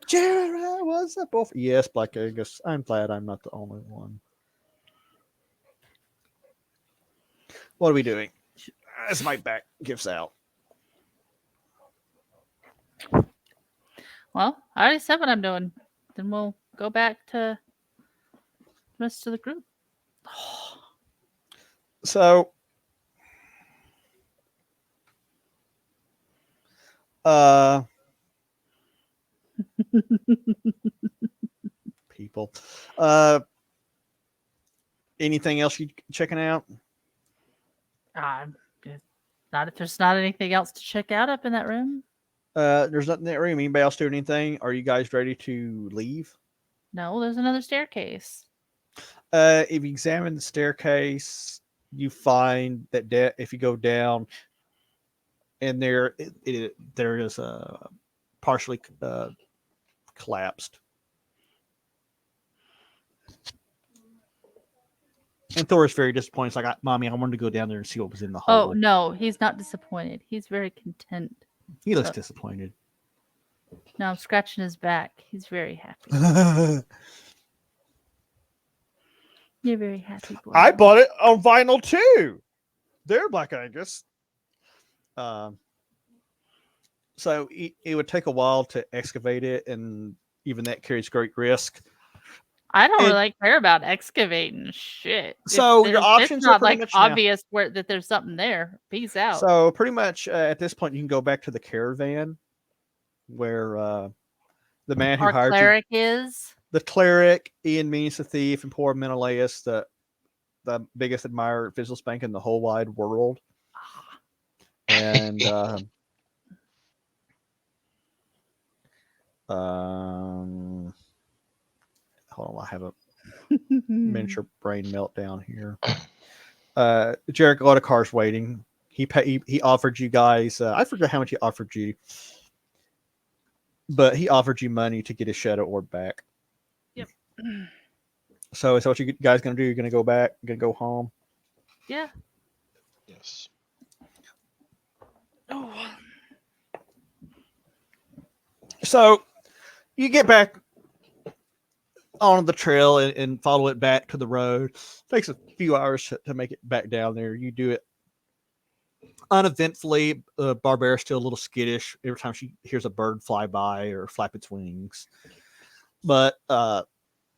Jared, what's up? Yes, Black Angus. I'm glad I'm not the only one. What are we doing? As my back gives out. Well, I already said what I'm doing. Then we'll go back to the rest of the group. So, people, anything else you checking out? Not if there's not anything else to check out up in that room. There's nothing in that room. Anybody else doing anything? Are you guys ready to leave? No, there's another staircase. If you examine the staircase, you find that if you go down, and there is a partially collapsed. And Thor is very disappointed. It's like, Mommy, I wanted to go down there and see what was in the hole. Oh no, he's not disappointed. He's very content. He looks disappointed. No, I'm scratching his back. He's very happy. You're very happy, boy. I bought it on vinyl too. There, Black Angus. So it would take a while to excavate it, and even that carries great risk. I don't really care about excavating shit. So your options it's not are pretty like much obvious that there's something there. Peace out. So pretty much at this point, you can go back to the caravan where the man who Our hired cleric you, is the cleric, Ian Means the thief, and poor Menelaus, the biggest admirer of Fizzle Spank in the whole wide world. And hold on, I have a miniature brain meltdown here. Jarek Laudicar's waiting. He offered you guys. I forget how much he offered you, but he offered you money to get his shadow orb back. Yep. So is that what you guys gonna do? You're gonna go back? You're gonna go home? Yeah. Yes. Oh. So you get back on the trail and follow it back to the road. It takes a few hours to make it back down there. You do it uneventfully. Barbara's still a little skittish every time she hears a bird fly by or flap its wings. But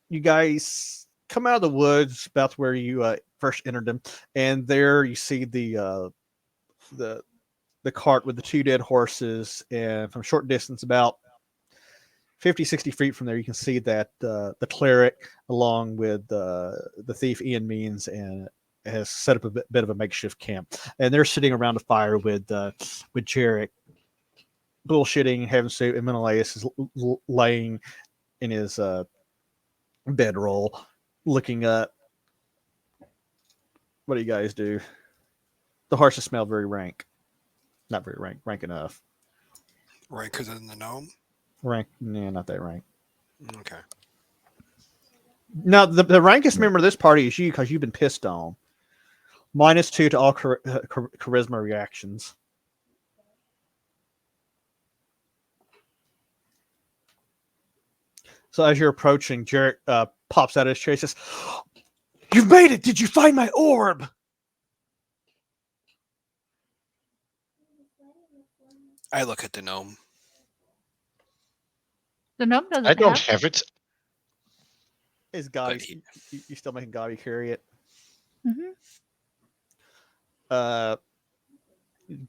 you guys come out of the woods about where you first entered them, and there you see the cart with the two dead horses, and from a short distance, about 50, 60 feet from there, you can see that the cleric, along with the thief Ian Means, and has set up a bit of a makeshift camp, and they're sitting around a fire with Jarek, bullshitting, having soup, and Menelaus is laying in his bedroll, looking up. What do you guys do? The horses smell very rank. Not very rank enough. Ranker than the gnome? Rank, yeah, not that rank. Okay. Now, the rankest member of this party is you, because you've been pissed on. -2 to all charisma reactions. So as you're approaching, Jarek pops out of his chair and says, "You've made it! Did you find my orb?" I look at the gnome. The gnome doesn't I don't have it. Is Gabi? You still making Gabi carry it? Mm-hmm.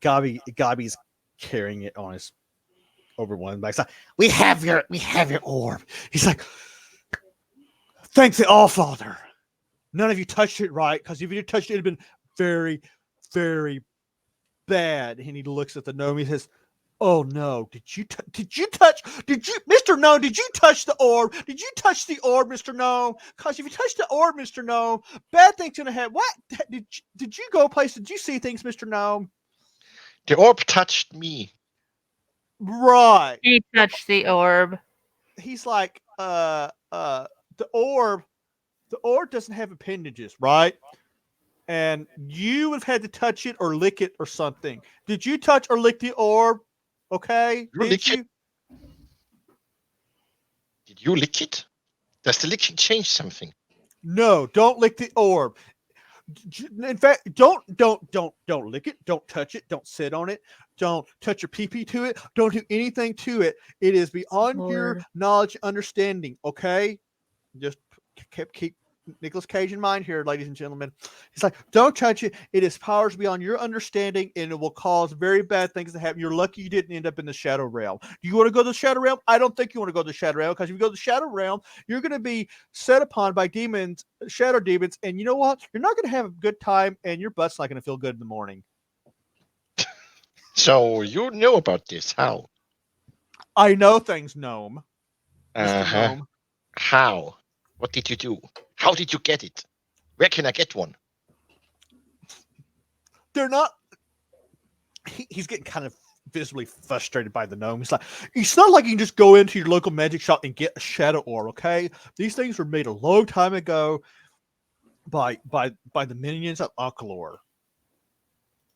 Gabi's carrying it on his over one back. He's like, we have your orb. He's like, thanks the All Father. None of you touched it right, because if you touched it, it'd have been very, very bad. And he looks at the gnome. He says, "Oh no! Did you touch? Mr. Gnome? Did you touch the orb? Did you touch the orb, Mr. Gnome? Because if you touch the orb, Mr. Gnome, bad things gonna happen. What did you go places? Did you see things, Mr. Gnome? The orb touched me. Right. He touched the orb. He's like, the orb doesn't have appendages, right? And you would have had to touch it or lick it or something. Did you touch or lick the orb? Okay. Did you? Did you lick it? Does the licking change something? No, don't lick the orb. In fact, don't lick it. Don't touch it. Don't sit on it. Don't touch your pee-pee to it. Don't do anything to it. It is beyond your knowledge and understanding. Okay, just keep Nicolas Cage in mind here, ladies and gentlemen. He's like, don't touch it. It is powers beyond your understanding, and it will cause very bad things to happen. You're lucky you didn't end up in the Shadow Realm. Do you want to go to the Shadow Realm? I don't think you want to go to the Shadow Realm, because if you go to the Shadow Realm, you're going to be set upon by demons, shadow demons, and you know what? You're not going to have a good time, and your butt's not going to feel good in the morning. So you know about this? How? I know things, Gnome. Mr. Gnome. How? What did you do? How did you get it? Where can I get one? They're not. He's getting kind of visibly frustrated by the gnome. He's like, it's not like you can just go into your local magic shop and get a shadow orb, okay? These things were made a long time ago by the minions of Akalor.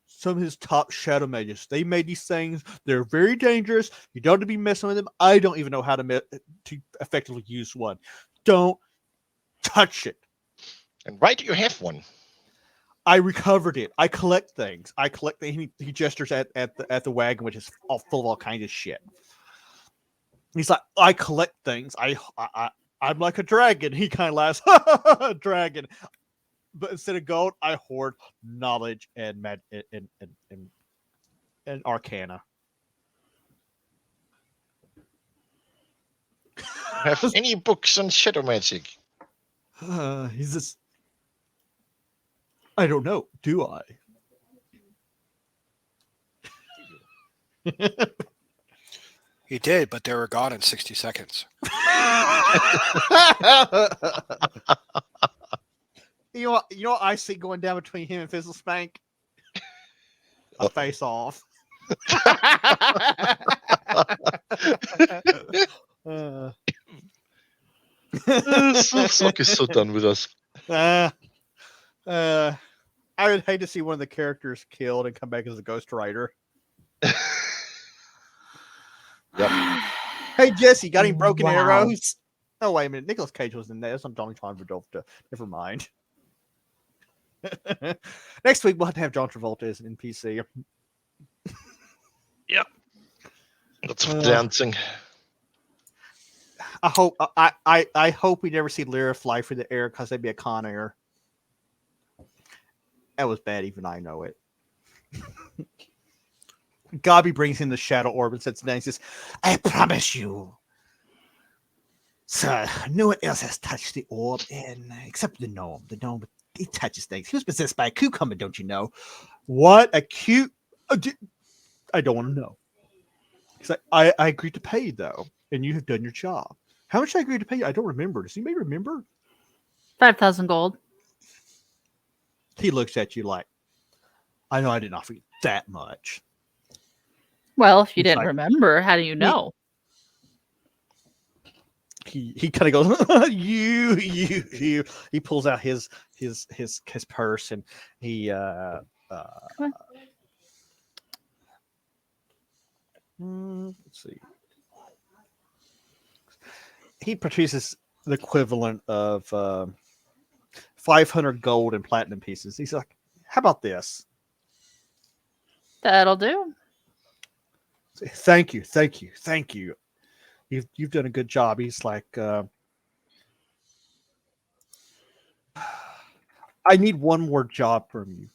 Some of his top shadow mages. They made these things. They're very dangerous. You don't have to be messing with them. I don't even know how to effectively use one. Don't touch it. And why do you have one? I recovered it. I collect things. He gestures at the wagon, which is all full of all kinds of shit. He's like, I collect things. I'm like a dragon. He kind of laughs. Dragon. But instead of gold, I hoard knowledge and arcana. Have any books on shadow magic? He's just. I don't know. Do I? You did, but they were gone in 60 seconds. You know what I see going down between him and Fizzle Spank? A face off. Sock is so done with us. I would hate to see one of the characters killed and come back as a ghostwriter. Yep. Hey Jesse, got any broken arrows? Oh wait a minute, Nicolas Cage was in there. That's not John Travolta. Never mind. Next week we'll have to have John Travolta as an NPC. Yep. Lots of dancing. I hope we never see Lyra fly through the air, because that'd be a con air. That was bad, even I know it. Gabi brings in the shadow orb and sits down and says, I promise you, sir, no one else has touched the orb, except the gnome. The gnome, he touches things. He was possessed by a cucumber, don't you know? What? A cute? I don't want to know. He's like, I agreed to pay, though, and you have done your job. How much did I agree to pay you? I don't remember. Does anybody remember? 5,000 gold. He looks at you like, I know I didn't offer you that much. Well, if you didn't remember, how do you know? He kind of goes, you. He pulls out his purse, and he let's see. He produces the equivalent of 500 gold and platinum pieces. He's like, how about this? That'll do. Thank you. you've done a good job. He's like, I need one more job from you.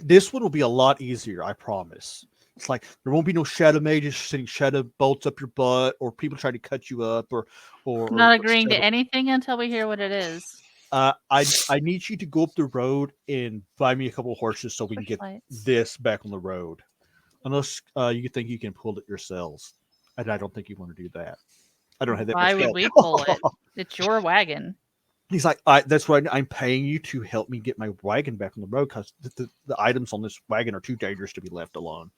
This one will be a lot easier, I promise. It's like there won't be no shadow mages sending shadow bolts up your butt, or people trying to cut you up, or Not agreeing to anything until we hear what it is. I need you to go up the road and buy me a couple of horses so we can get this back on the road. Unless you think you can pull it yourselves, and I don't think you want to do that. I don't have that. Why would we pull it? It's your wagon. He's like, that's why I'm paying you to help me get my wagon back on the road because the items on this wagon are too dangerous to be left alone.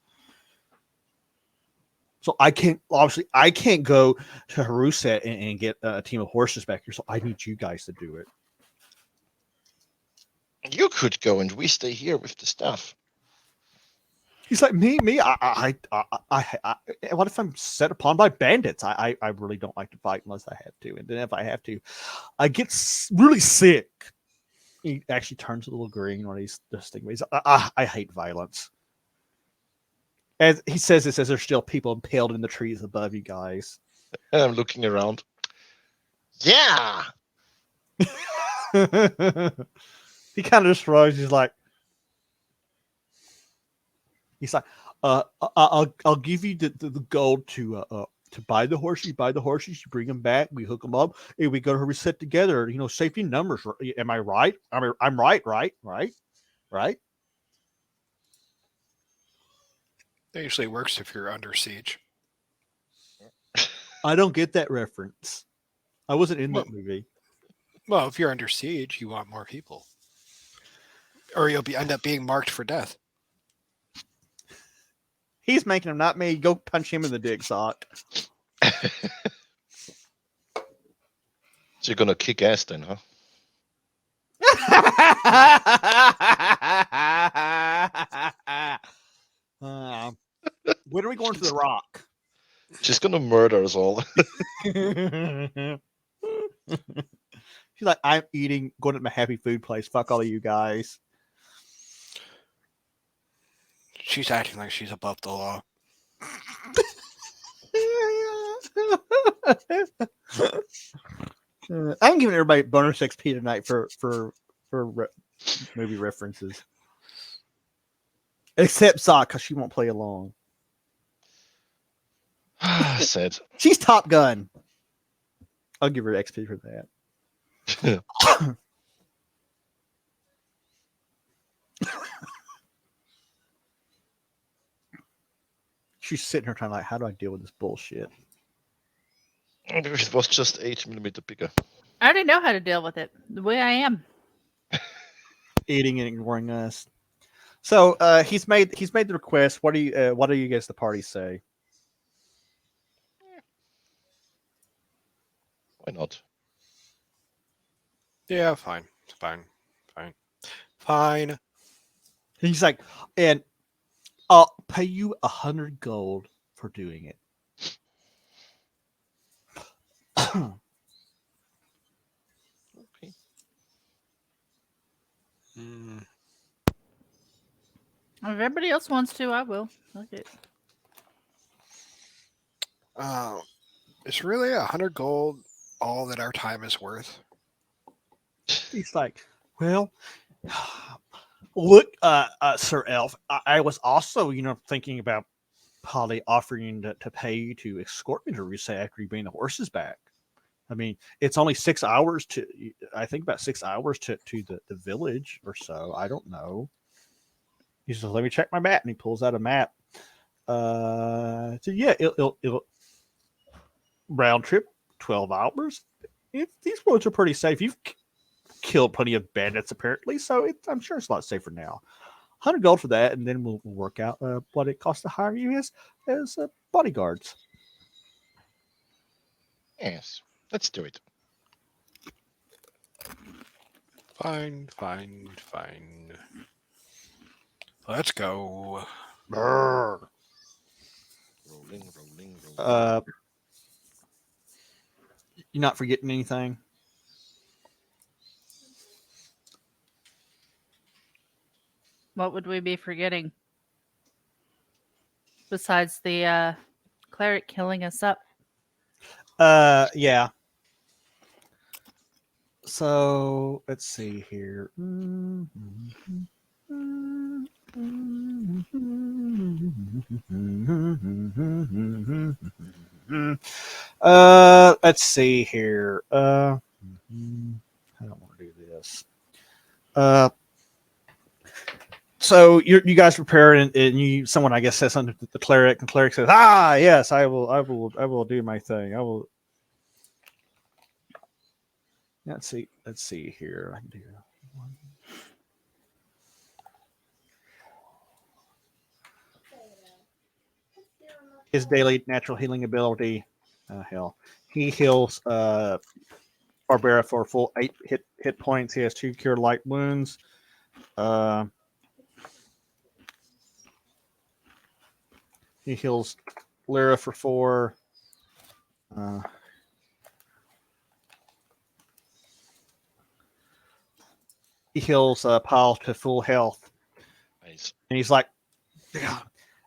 So I can't go to Haruset and get a team of horses back here. So I need you guys to do it. You could go and we stay here with the stuff. He's like, me. I what if I'm set upon by bandits? I really don't like to fight unless I have to. And then if I have to, I get really sick. He actually turns a little green when he's this thing. He's I hate violence. As he says this as there's still people impaled in the trees above you guys. I'm looking around. Yeah. He kind of just shrugs. He's like, I'll give you the gold to buy the horses. You buy the horses, you bring them back, we hook them up, and we go to reset together. You know, safety in numbers. Am I right? I'm right. That usually works if you're under siege. I don't get that reference. I wasn't in that movie. Well, if you're under siege, you want more people, or you'll end up being marked for death. He's making him, not me. Go punch him in the dick, Sock. So you're gonna kick ass then, huh? When are we going to the Rock? She's gonna murder us all. She's like, I'm going to my happy food place. Fuck all of you guys. She's acting like she's above the law. I'm giving everybody bonus XP tonight for movie references, except Sock because she won't play along. Said she's Top Gun. I'll give her XP for that. She's sitting here trying to like, how do I deal with this bullshit? It was just 8mm bigger. I already know how to deal with it. The way I am. Eating and ignoring us. So he's made the request. What do you guys the party say? Why not? Yeah, fine. He's like, and I'll pay you 100 gold for doing it. Okay. If everybody else wants to, I will. Okay. Is really 100 gold all that our time is worth? He's like, well, look, Sir Elf, I was also, thinking about probably offering to pay you to escort me to Rusay after you bring the horses back. I mean, it's only 6 hours to the village or so. I don't know. He says, let me check my map. And he pulls out a map. So yeah, it'll round trip, 12 hours. These roads are pretty safe. You've killed plenty of bandits apparently, so I'm sure it's a lot safer now. 100 gold for that, and then we'll work out what it costs to hire you as bodyguards. Yes, let's do it. Fine. Let's go. Brr. Rolling. You're not forgetting anything? What would we be forgetting? Besides the cleric killing us up. Yeah. So let's see here. Let's see here. I don't want to do this. So you guys prepare, and someone I guess says something to the cleric, and the cleric says, "Ah, yes, I will do my thing. I will." Let's see here. I can do one. His daily natural healing ability. Hell, he heals Barbara for a full 8 hit points. He has 2 cure light wounds. He heals Lyra for 4. He heals Paul to full health. Nice. And he's like,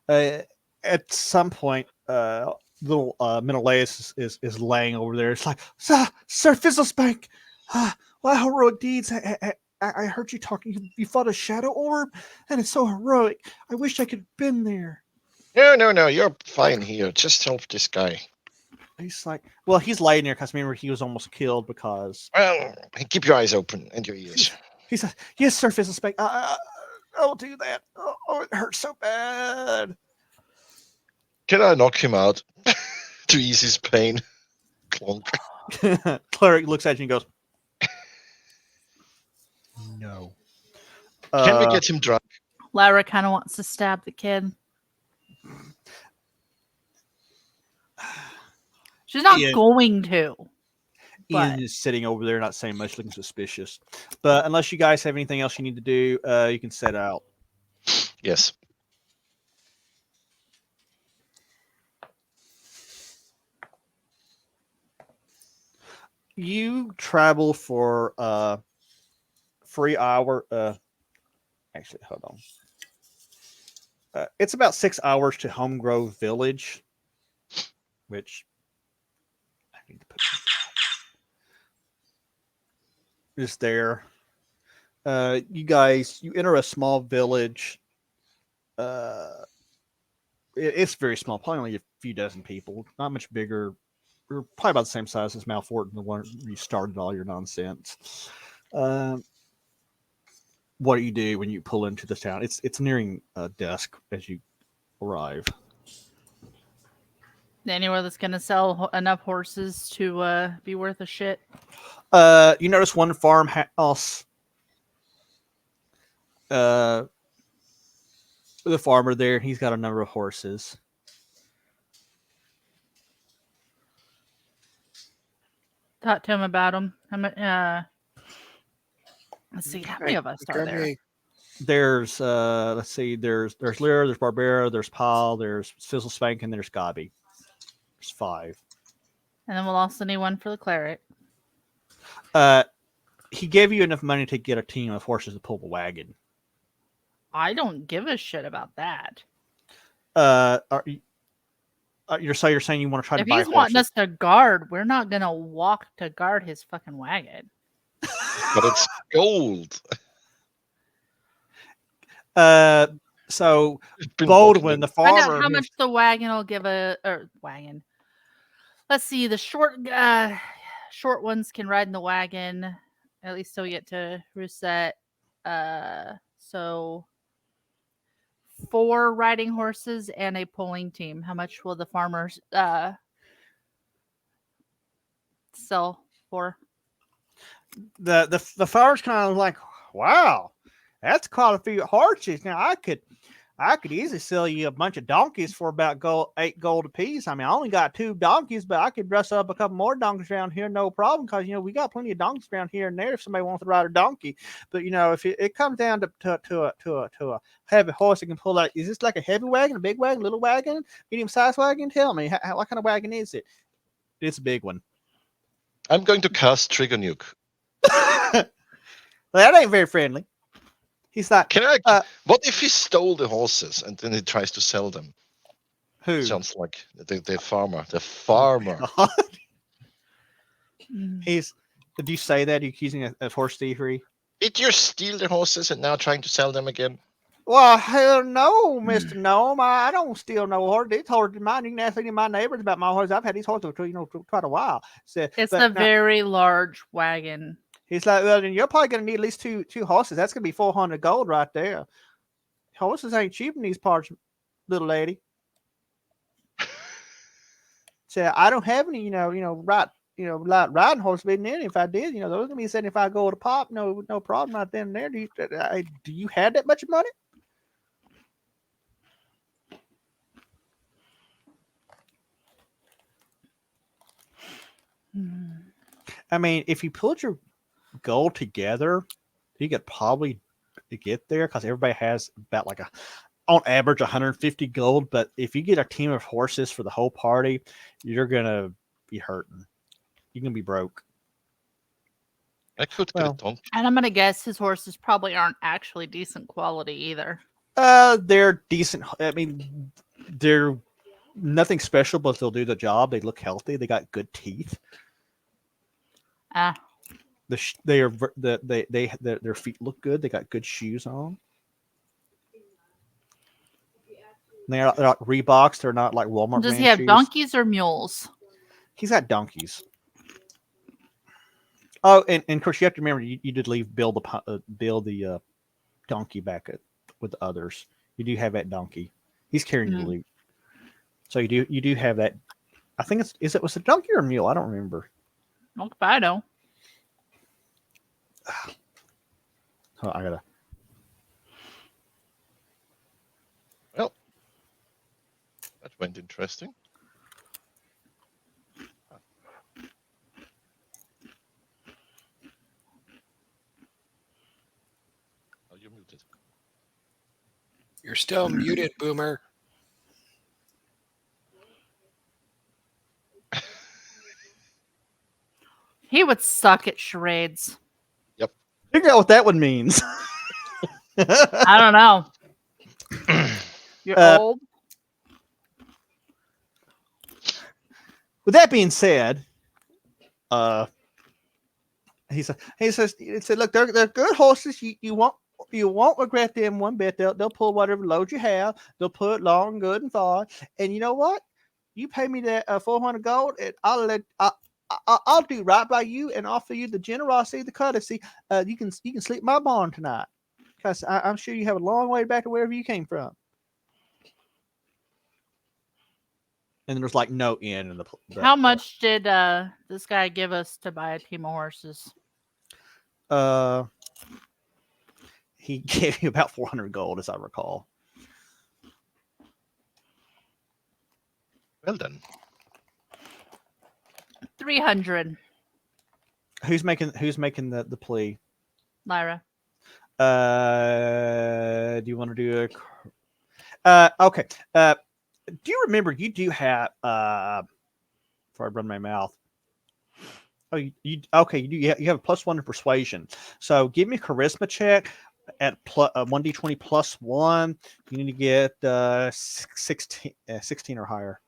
at some point, little Menelaus is laying over there. It's like, Sir Fizzlespank, what heroic deeds. I heard you talking. You fought a shadow orb, and it's so heroic. I wish I could have been there. No, you're fine here. Just help this guy. He's like, well, he's laying there because remember he was almost killed because. Well, keep your eyes open and your ears. He says, "Yes, Sir Fizzlespank. I'll do that. Oh, it hurts so bad." Can I knock him out to ease his pain? Clonk. Cleric looks at you and goes, "No." Can we get him drunk? Lyra kind of wants to stab the kid. She's not going to. Ian is sitting over there, not saying much, looking suspicious. But unless you guys have anything else you need to do, you can set out. Yes. You travel for 3 hours. Actually, hold on. It's about 6 hours to Home Grove Village, which I need to put is there. You enter a small village. It's very small, probably only a few dozen people, not much bigger. We're probably about the same size as Malfort, the one you started all your nonsense. What do you do when you pull into the town? It's nearing dusk as you arrive. Anywhere that's going to sell enough horses to be worth a shit. You notice one farmhouse. The farmer there, he's got a number of horses. Talk to him about them. Let's see, how many of us are there? There's let's see, there's Lyra, there's Barbara, there's Paul, there's Fizzlespank, and there's Gobby. There's 5. And then we'll also need one for the cleric. He gave you enough money to get a team of horses to pull the wagon. I don't give a shit about that. You're saying you want to try to buy horses? If he's wanting us to guard, we're not gonna walk to guard his fucking wagon. But it's gold. So Baldwin, the farmer. Find out how much the wagon will give wagon. Let's see. The short ones can ride in the wagon. At least till we get to Rousset. So 4 riding horses and a pulling team. How much will the farmers sell for? The farmer's kind of like, wow, that's quite a few horses. Now I could easily sell you a bunch of donkeys for about 8 gold apiece. I mean, I only got 2 donkeys, but I could dress up a couple more donkeys around here, no problem. Because we got plenty of donkeys around here and there if somebody wants to ride a donkey. But if it comes down to a heavy horse, it can pull out. Is this like a heavy wagon, a big wagon, little wagon, medium sized wagon? Tell me, what kind of wagon is it? It's a big one. I'm going to cast Trigger Nuke. That ain't very friendly. He's like, what if he stole the horses and then he tries to sell them? Who? Sounds like the farmer. The farmer. God. Mm. He's. Did you say that? Are you accusing of horse thievery? Did you steal the horses and now trying to sell them again? Well, hell no, Mr. Gnome. I don't steal no horse. These horses mine. You can ask any of my neighbors about my horses. I've had these horses for quite a while. So, It's but a now, very large wagon. he's like, well, then you're probably gonna need at least two horses. That's gonna be 400 gold right there. Horses ain't cheap in these parts, little lady. So I don't have any, like riding horse bidding in. If I did, those gonna be 75 gold a pop. No problem right then and there. Do you have that much money? I mean, if you put your gold together, you could probably get there because everybody has about on average 150 gold. But if you get a team of horses for the whole party, you're gonna be hurting. You're gonna be broke. I could get a donkey. And I'm gonna guess his horses probably aren't actually decent quality either. They're decent. I mean, they're nothing special, but they'll do the job. They look healthy. They got good teeth. Their feet look good. They got good shoes on. They're not Reeboks. They're not like Walmart. Does he have shoes. donkeys or mules? He's got donkeys. Oh, and of course you have to remember you did leave Bill the donkey back with the others. You do have that donkey. He's carrying your loot. So you do have that. I think was it a donkey or a mule? I don't remember. Not if I know. Oh, I gotta. Well, that went interesting. Oh, you're muted. You're still muted, Boomer. He would suck at charades. Yep. Figure out what that one means. I don't know. You're old. With that being said, he says, look, they're good horses. You won't regret them one bit. They'll pull whatever load you have. They'll pull it long, good, and far. And you know what? You pay me that 400 gold, and I'll do right by you and offer you the generosity, the courtesy. You can sleep in my barn tonight, because I'm sure you have a long way back to wherever you came from. And there's like no end in the. How much did this guy give us to buy a team of horses? He gave you about 400 gold, as I recall. Well done. 300. Who's making the plea? Lyra. Do you want to do a? Okay. Do you remember you do have before I run my mouth? Oh, you okay? You do. You have a +1 to persuasion. So give me a charisma check at 1d20 +1. You need to get 16 or higher.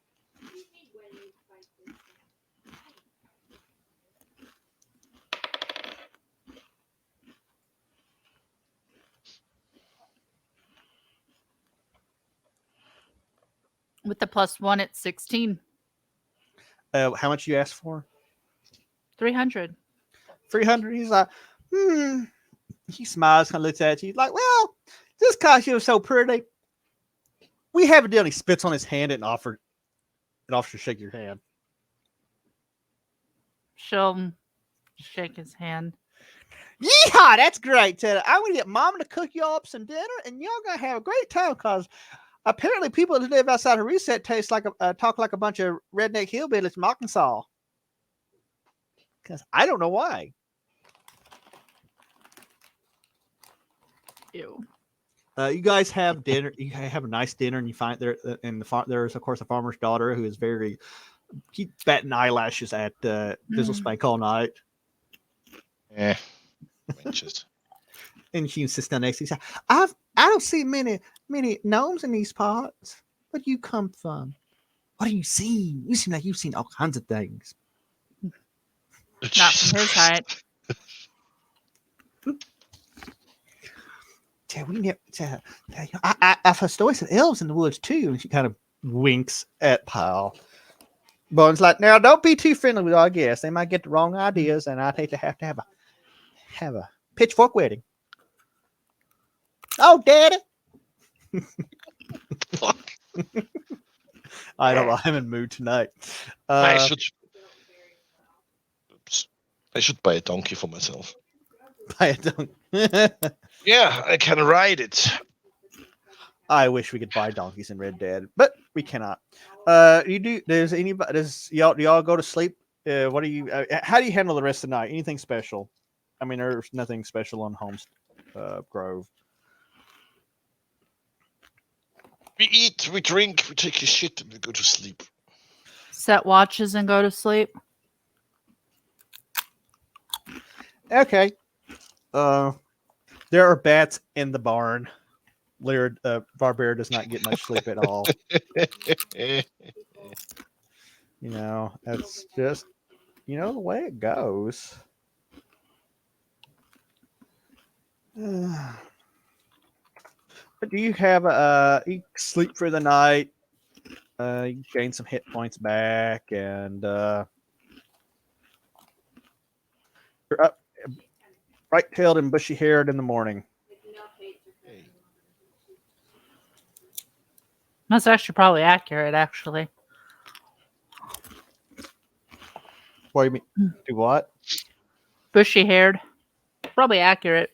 With the +1, it's 16. How much you asked for? 300. 300. He's like, He smiles, kind of looks at you, like, well, this costume is so pretty. We have a deal. He spits on his hand and offers to shake your hand. She'll shake his hand. Yeehaw, that's great, Ted. I'm going to get Mama to cook you all up some dinner, and y'all going to have a great time, because apparently people that live outside of Reset talk like a bunch of redneck hillbillies from Arkansas. Because I don't know why. Ew. You guys have dinner. You have a nice dinner, and you find there's of course a farmer's daughter who is keep batting eyelashes at Fizzle Spank all night. Just. And she sits down next to you. I don't see many gnomes in these parts. Where do you come from? What have you seen? You seem like you've seen all kinds of things. Not from his height. I've heard stories of elves in the woods too. And she kind of winks at Pyle. Bone's like, now don't be too friendly with our guests. They might get the wrong ideas, and I'd hate to have a pitchfork wedding. Oh, Daddy! Fuck. I don't know. I'm in mood tonight. I should. Oops. I should buy a donkey for myself. Buy a donkey. Yeah, I can ride it. I wish we could buy donkeys in Red Dead, but we cannot. You do? Does anybody? Do y'all go to sleep? What do you? How do you handle the rest of the night? Anything special? I mean, there's nothing special on Holmes Grove. We eat, we drink, we take a shit, and we go to sleep. Set watches and go to sleep. Okay. There are bats in the barn. Laird Barbera does not get much sleep at all. You know, that's just the way it goes. But do you have you sleep for the night? You gain some hit points back, and you're up, bright-tailed and bushy-haired in the morning. That's actually probably accurate, actually. What do you mean? Do what? Bushy haired. Probably accurate.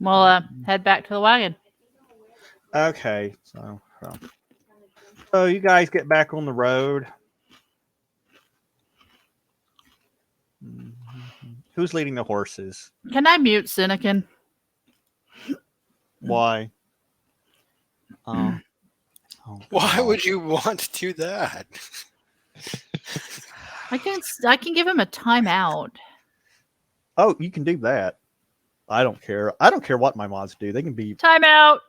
We'll head back to the wagon. Okay, so you guys get back on the road. Who's leading the horses? Can I mute Cynican? Why? Why would you want to do that? I can give him a timeout. Oh, you can do that. I don't care. I don't care what my mods do. They can be Timeout.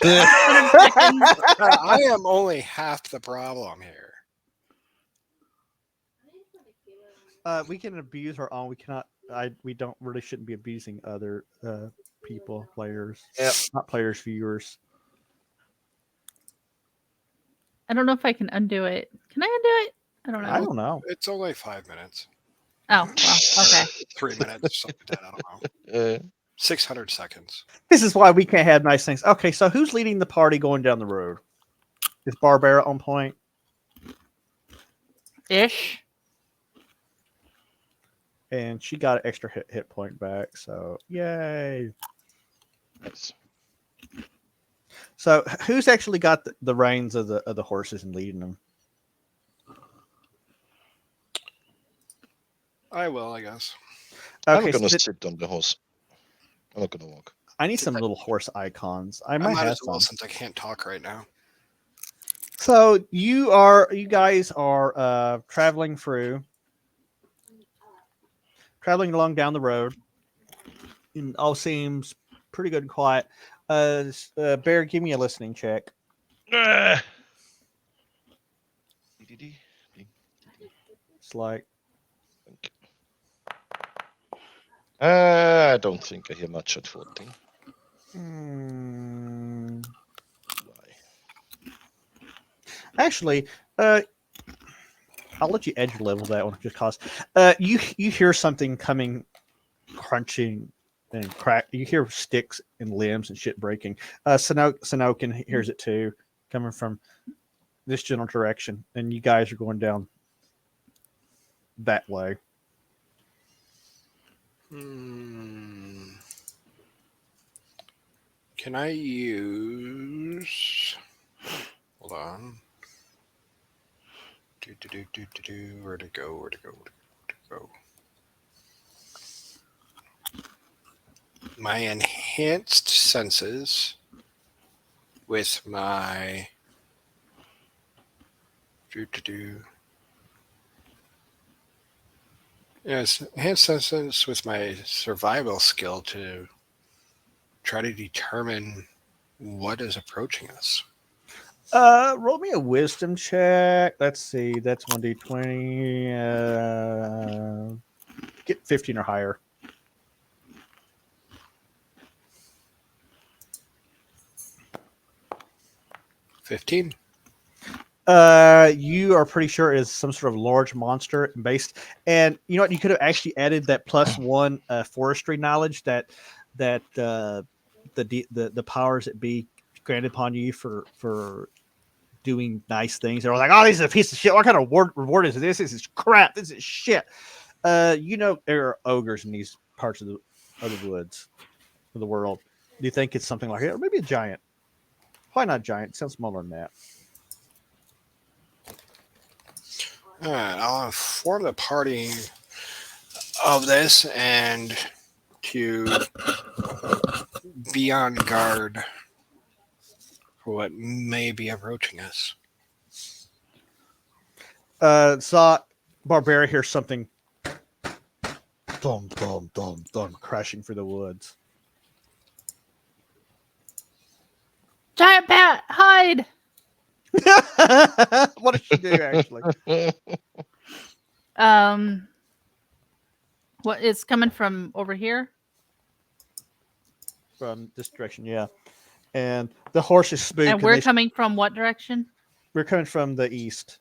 I am only half the problem here. We can abuse our own. We cannot. We don't really shouldn't be abusing other people, players. Yep. Not players, viewers. I don't know if I can undo it. Can I undo it? I don't know. I don't know. It's only 5 minutes. Oh, well, okay. 3 minutes, something like that. I don't know. 600 seconds. This is why we can't have nice things. Okay, so who's leading the party going down the road? Is Barbara on point? Ish. And she got an extra hit point back, so yay. Nice. So who's actually got the reins of the horses and leading them? I will, I guess. Okay, I'm not gonna sit on the horse. I'm not gonna walk. I need some little horse icons. I might have as well, some. since I can't talk right now. So you guys are traveling along down the road. And all seems pretty good and quiet. Bear, give me a listening check. It's like I don't think I hear much at 14. Actually, I'll let you edge level that one just cause you hear something coming, crunching and crack. You hear sticks and limbs and shit breaking. Sanokin hears it too, coming from this general direction, and you guys are going down that way. Can I use? Hold on. Where to go? My enhanced senses with my Yes, enhance senses with my survival skill to try to determine what is approaching us. Roll me a wisdom check. Let's see. That's 1d20. Get 15 or higher. $15. You are pretty sure it is some sort of large monster based, and you know what? You could have actually added that +1 forestry knowledge that the powers that be granted upon you for doing nice things. They're like, oh, this is a piece of shit. What kind of reward is this? This is crap. This is shit. You know there are ogres in these parts of the woods of the world. Do you think it's something like it, or maybe a giant? Probably not a giant. It sounds smaller than that. All right, I'll inform the party of this and to be on guard for what may be approaching us. Saw Barbara hears something thump, thump, thump, thump, crashing through the woods. Giant bat, hide! What does she do, actually? What is coming from over here? From this direction, yeah. And the horse is spooked. And we're coming from what direction? We're coming from the east.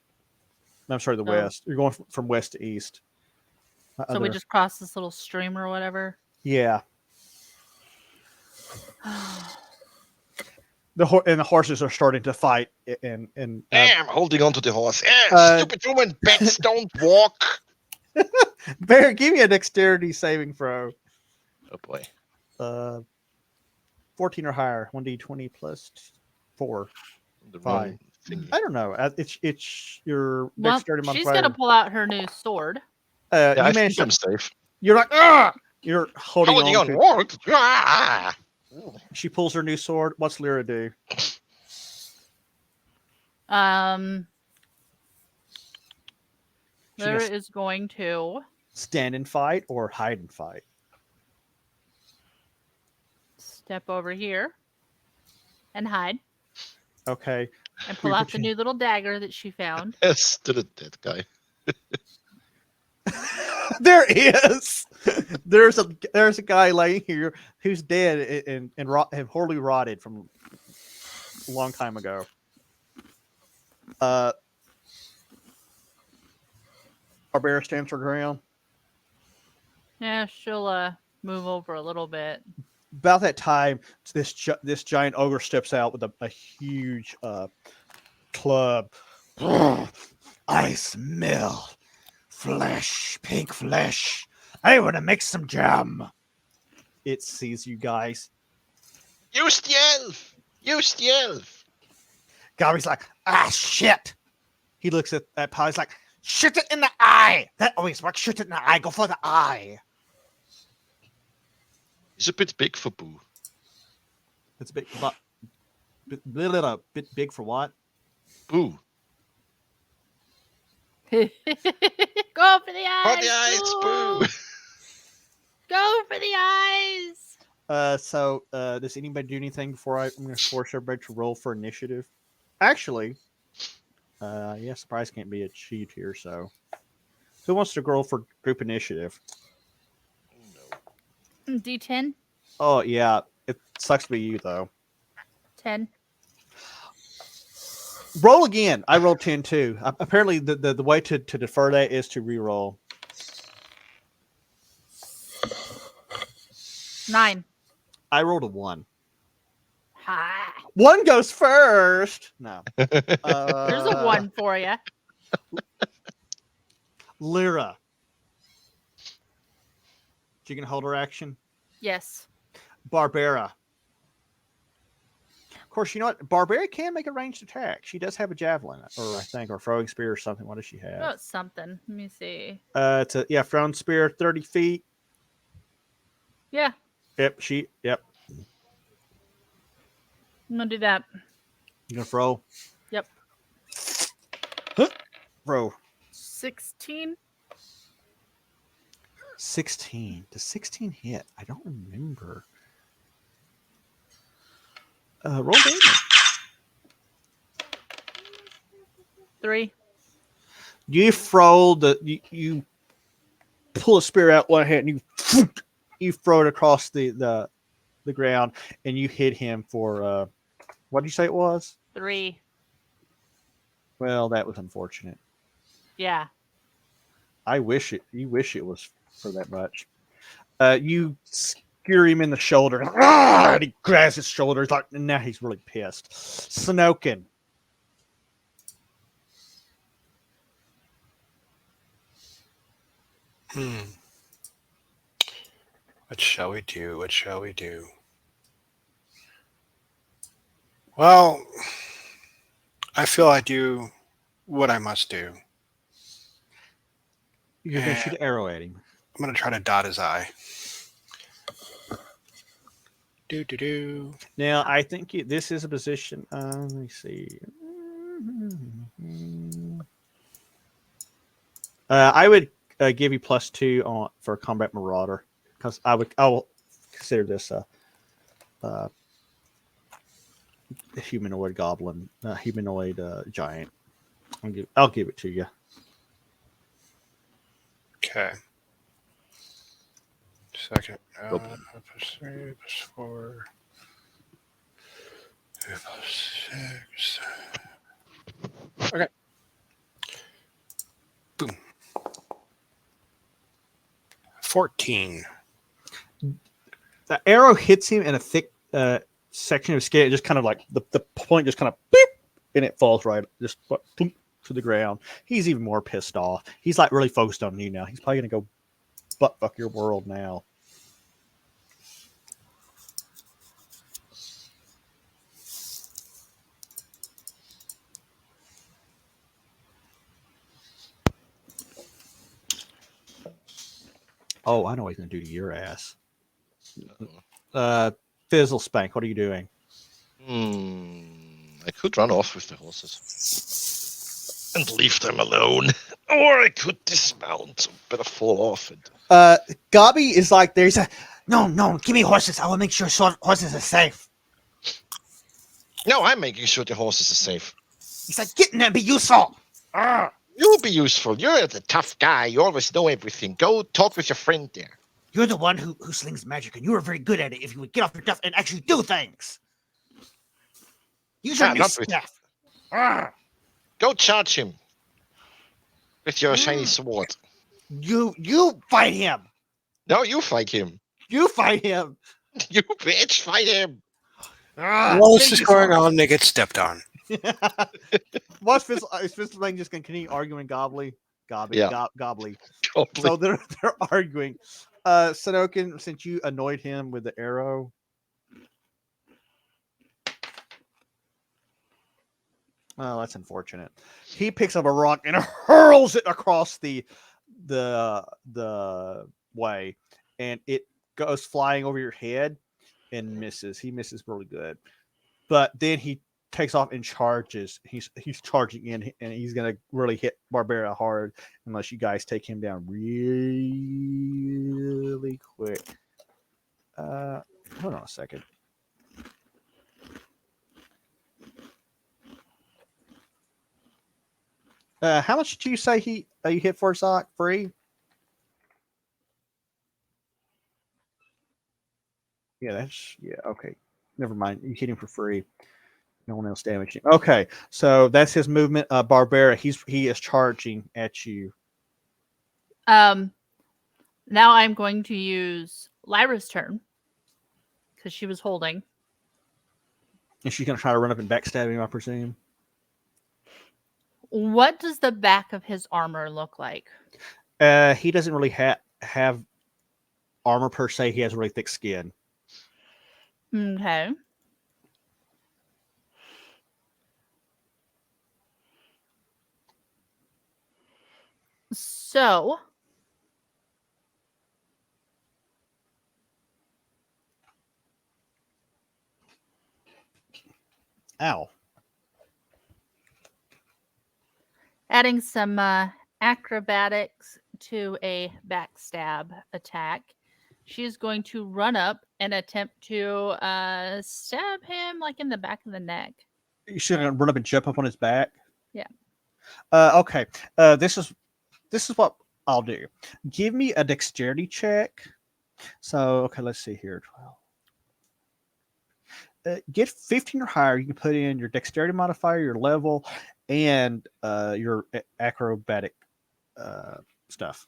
I'm sorry, the west. You're going from west to east. So we just crossed this little stream or whatever? Yeah. The horses are starting to fight, and I'm holding on to the horse. Stupid human bats don't walk. Bear, give me a dexterity saving throw. Oh boy. 14 or higher. 1d20 plus 4. The 5. I don't know. It's your dexterity modifier. She's gonna pull out her new sword. I you think I'm safe. You're like, ah! You're holding on. What? Ah! She pulls her new sword. What's Lyra do? Lyra is going to stand and fight or hide and fight. Step over here and hide. Okay. And pull out the new little dagger that she found. Yes, to the dead guy. There is. There's a guy laying here who's dead and horribly rotted from a long time ago. Barbara stands her ground. Yeah, she'll move over a little bit. About that time, this giant ogre steps out with a huge club. I smell flesh, pink flesh. I want to make some jam. It sees you guys. Use the elf. Use the elf. Gary's like, shit. He looks at Pal. He's like, shoot it in the eye. That always works. Shoot it in the eye. Go for the eye. He's a bit big for Boo. It's a bit big for what? Boo. Go for the eyes. For the eyes, Boo. Go for the eyes. So does anybody do anything before I'm going to force everybody to roll for initiative? Actually, surprise can't be achieved here. So, who wants to roll for group initiative? D10. Oh yeah, it sucks to be you though. 10. Roll again. I rolled 10 too. Apparently, the way to defer that is to re-roll. 9. I rolled a 1. Ha. 1 goes first. No. There's a 1 for you. Lyra. She can hold her action. Yes. Barbara. Of course, you know what? Barbara can make a ranged attack. She does have a javelin, or throwing spear or something. What does she have? Oh, it's something. Let me see. It's a throwing spear, 30 feet. Yeah. Yep. I'm gonna do that. You gonna throw? Yep. Throw. 16. 16. Does 16 hit? I don't remember. Roll damage. 3. You throw you pull a spear out one hand and you throw it across the ground and you hit him for what did you say it was? 3. Well, that was unfortunate. Yeah. You wish it was for that much. You skewer him in the shoulder, and he grabs his shoulder. And now he's really pissed. Snoken. What shall we do? What shall we do? Well, I feel I do what I must do. You're going to shoot an arrow at him. I'm going to try to dot his eye. Do. Now, I think this is a position. Let me see. I would give you +2 for combat marauder because I will consider this a humanoid goblin, humanoid giant. I'll give it to you. Okay. Second. +3, +4. 2 +6. Okay. Boom. 14. The arrow hits him in a thick section of his skin. It just kind of like the point just kind of beep, and it falls right just to the ground. He's even more pissed off. He's like really focused on you now. He's probably gonna go butt fuck your world now. Oh, I know what he's gonna do to your ass. Fizzle Spank, what are you doing? I could run off with the horses and leave them alone, or I could dismount. Better fall off. Gobby is like, there's a no, give me horses. I will make sure horses are safe. No, I'm making sure the horses are safe. He's like, get in there and be useful. You'll be useful. You're the tough guy. You always know everything. Go talk with your friend there. You're the one who slings magic, and you are very good at it if you would get off your duff and actually do things. Use your new stuff. Go charge him with your shiny sword. You fight him. No, you fight him. You fight him. You bitch, fight him. While this is going on, they get stepped on. What's Fizzle? Is Fizzle just going to continue arguing Gobbly? Gobbly. So they're arguing. Sanokin, since you annoyed him with the arrow. Oh, that's unfortunate. He picks up a rock and hurls it across the way, and it goes flying over your head and misses. He misses really good, but then he takes off and charges. He's charging in, and he's gonna really hit Barbara hard unless you guys take him down really quick. Hold on a second. How much did you say you hit for, Sock? Free? Yeah, okay. Never mind. You hit him for free. No one else damaged him. Okay, so that's his movement. Barbara, he is charging at you. Now I'm going to use Lyra's turn because she was holding. And she's going to try to run up and backstab him, I presume. What does the back of his armor look like? He doesn't really have armor per se. He has really thick skin. Okay. So Ow. adding some acrobatics into a backstab attack. She is going to run up and attempt to stab him like in the back of the neck. She's gonna run up and jump up on his back. Yeah. Okay. This is what I'll do. Give me a dexterity check. So okay, let's see here. 12. Get 15 or higher. You can put in your dexterity modifier, your level, and your acrobatic stuff.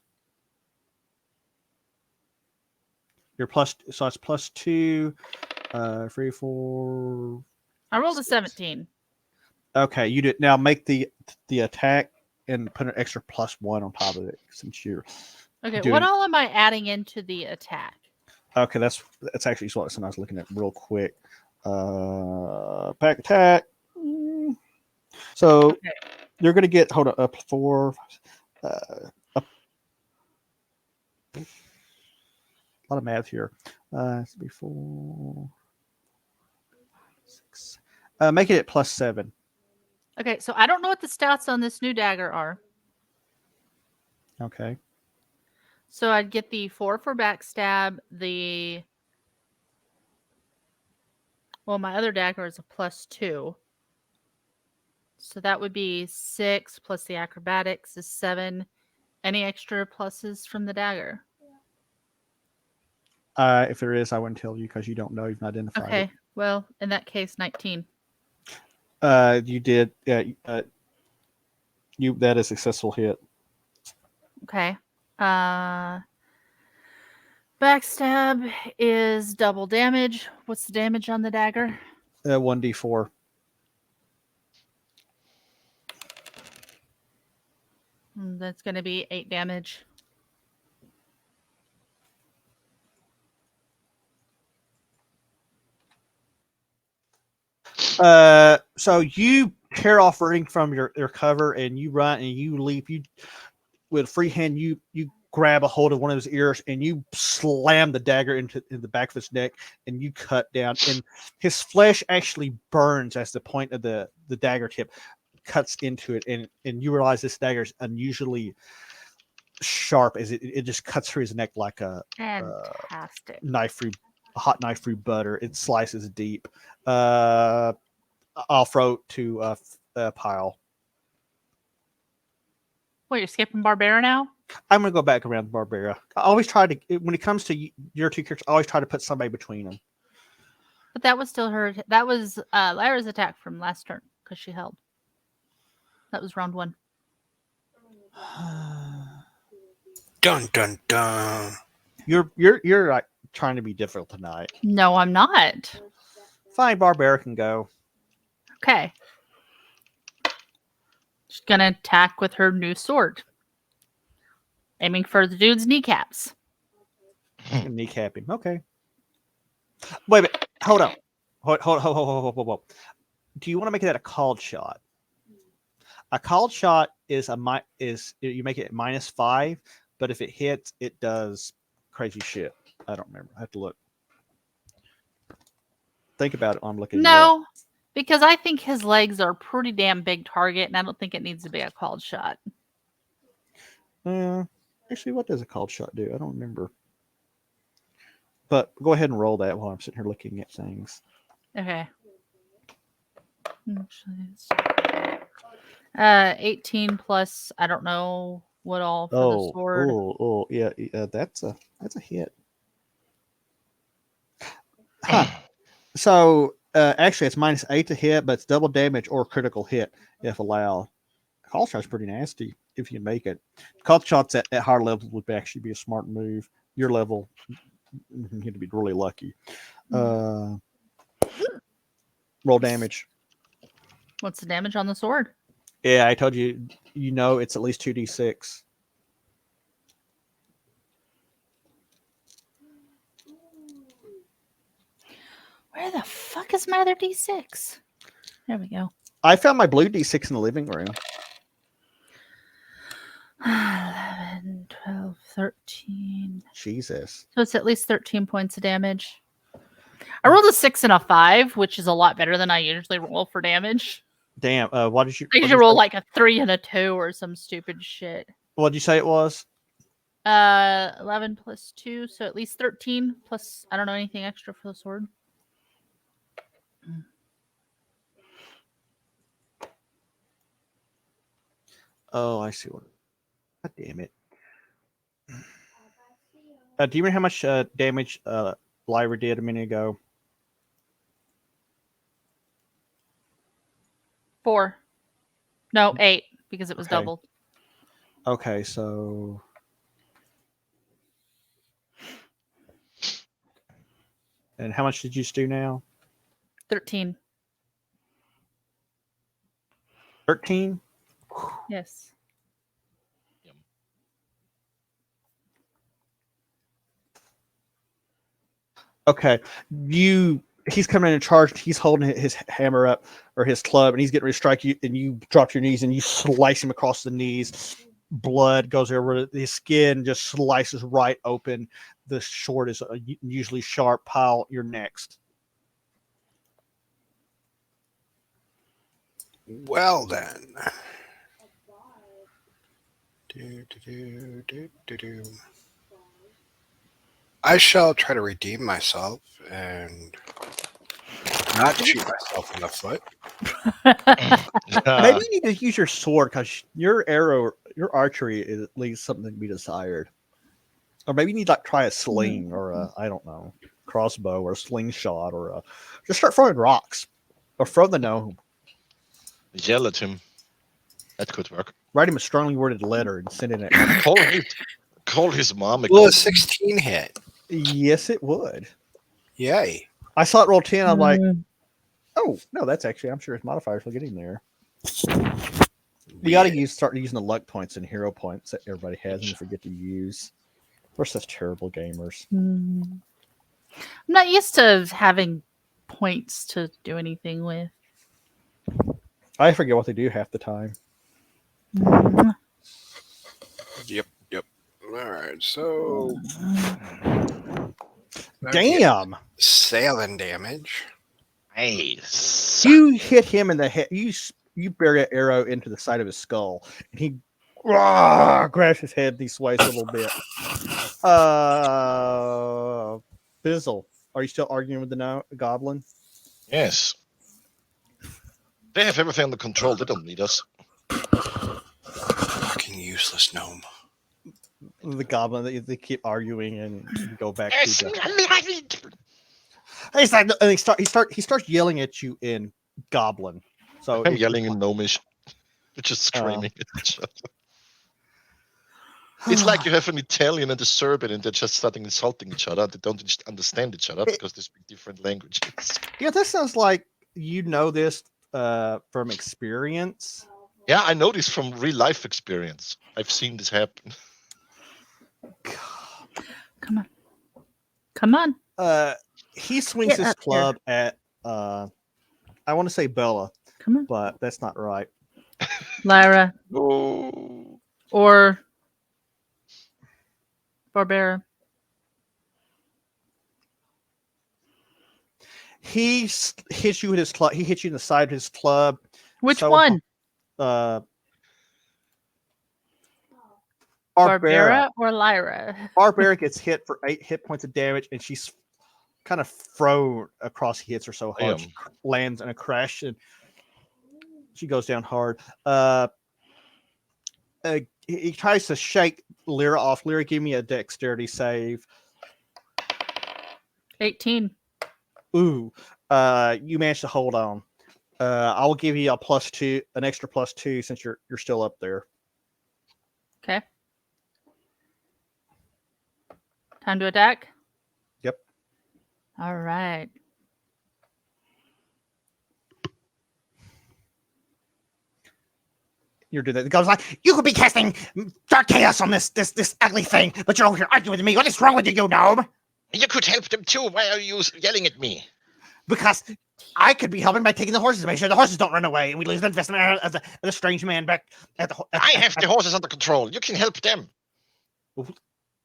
Your plus, so it's +2, 3, 4. I rolled a 17. Okay, you did. Now make the attack and put an extra +1 on top of it since you're. Okay, doing... what all am I adding into the attack? Okay, that's actually what I was looking at real quick. Pack attack. So okay. You're gonna get up 4. A lot of math here. It's before 6. Make it at +7. Okay, so I don't know what the stats on this new dagger are. Okay. So I'd get the 4 for backstab. My other dagger is a +2. So that would be 6 plus the acrobatics is 7. Any extra pluses from the dagger? If there is, I wouldn't tell you because you don't know. You've not identified it. Okay. Well, in that case, 19. You did. That is a successful hit. Okay. Backstab is double damage. What's the damage on the dagger? 1d4. That's going to be 8 damage. So you tear off running from your cover and you run and you leap. You with free hand you grab a hold of one of his ears and you slam the dagger in the back of his neck and you cut down and his flesh actually burns as the point of the dagger tip cuts into it and you realize this dagger is unusually sharp as it just cuts through his neck like a fantastic hot knife through butter. It slices deep. I'll throw to Pile. Wait, you're skipping Barbara now? I'm going to go back around Barbara. I always try to, when it comes to your two characters, I always try to put somebody between them. But that was still her. That was Lyra's attack from last turn because she held. That was round 1. Dun dun dun. You're like trying to be difficult tonight. No, I'm not. Fine, Barbara can go. Okay. She's gonna attack with her new sword, aiming for the dude's kneecaps. Kneecap him. Okay. Wait a minute. Hold on. Hold. Do you want to make that a called shot? A called shot is you make it -5, but if it hits, it does crazy shit. I don't remember. I have to look. Think about it. I'm looking. No, because I think his legs are a pretty damn big target, and I don't think it needs to be a called shot. Actually, what does a called shot do? I don't remember. But go ahead and roll that while I'm sitting here looking at things. Okay. 18 plus, I don't know what all for the sword. Yeah, that's a hit. Huh. So actually, it's -8 to hit, but it's double damage or critical hit if allowed. Call shot's pretty nasty if you make it. Call shots at higher levels would actually be a smart move. Your level, you need to be really lucky. Roll damage. What's the damage on the sword? Yeah, I told you. It's at least 2d6. Where the fuck is my other d6? There we go. I found my blue d6 in the living room. 11, 12, 13. Jesus. So it's at least 13 points of damage. I rolled a 6 and a 5, which is a lot better than I usually roll for damage. Damn. What did you? I usually roll like a 3 and a 2 or some stupid shit. What did you say it was? 11 plus 2, so at least 13 plus I don't know anything extra for the sword. Oh, I see what. God damn it. Do you remember how much damage Lyra did a minute ago? 4. No, 8 because it was Okay. doubled. Okay, so and how much did you do now? 13. 13? Yes. Okay. He's coming in and charged. He's holding his hammer up or his club and he's getting ready to strike you and you drop your knees and you slice him across the knees. Blood goes over his skin, just slices right open. The sword is usually sharp. Pile, you're next. Well then. I shall try to redeem myself and not shoot myself in the foot. Maybe you need to use your sword because your archery is at least something to be desired. Or maybe you need to try a sling or I don't know, crossbow or a slingshot or just start throwing rocks or throw the gnome. Yell at him. That could work. Write him a strongly worded letter and send it in. Call his mom. Will a 16 hit? Yes, it would. Yay. I saw it roll 10. I'm like, oh, no, that's actually, I'm sure his modifiers will get in there. You got to start using the luck points and hero points that everybody has and you forget to use. We're such terrible gamers. I'm not used to having points to do anything with. I forget what they do half the time. Yep. All right, so damn sailing damage. Nice. You hit him in the head. You bury an arrow into the side of his skull, and he grabs his head. He sways a little bit. Bizzle, are you still arguing with the goblin? Yes. They have everything under control. They don't need us. Fucking useless gnome. The goblin, they keep arguing and you go back Yes. to he's like, and he starts yelling at you in goblin. So I'm yelling in gnomish. We're just screaming at each other. It's like you have an Italian and a Serbian and they're just starting insulting each other. They don't understand each other because they speak different languages. Yeah, this sounds like you know this from experience. Yeah, I know this from real life experience. I've seen this happen. Come on. He swings his club at I want to say Bella. Come on. But that's not right. Lyra. Oh. Or Barbara. He hits you with his club. He hits you in the side of his club. Which one? Barbara or Lyra? Barbara gets hit for 8 hit points of damage, and she's kind of thrown across. He hits her so hard, she lands in a crash, and she goes down hard. He tries to shake Lyra off. Lyra, give me a dexterity save. 18. Ooh, you managed to hold on. I'll give you an extra +2 since you're still up there. Okay. Time to attack? Yep. All right. You're doing that. The guy's like, you could be casting dark chaos on this ugly thing, but you're over here arguing with me. What is wrong with you, gnome? You could help them too. Why are you yelling at me? Because I could be helping by taking the horses to make sure the horses don't run away and we lose the investment of the strange man back at the. I have the horses under control. You can help them.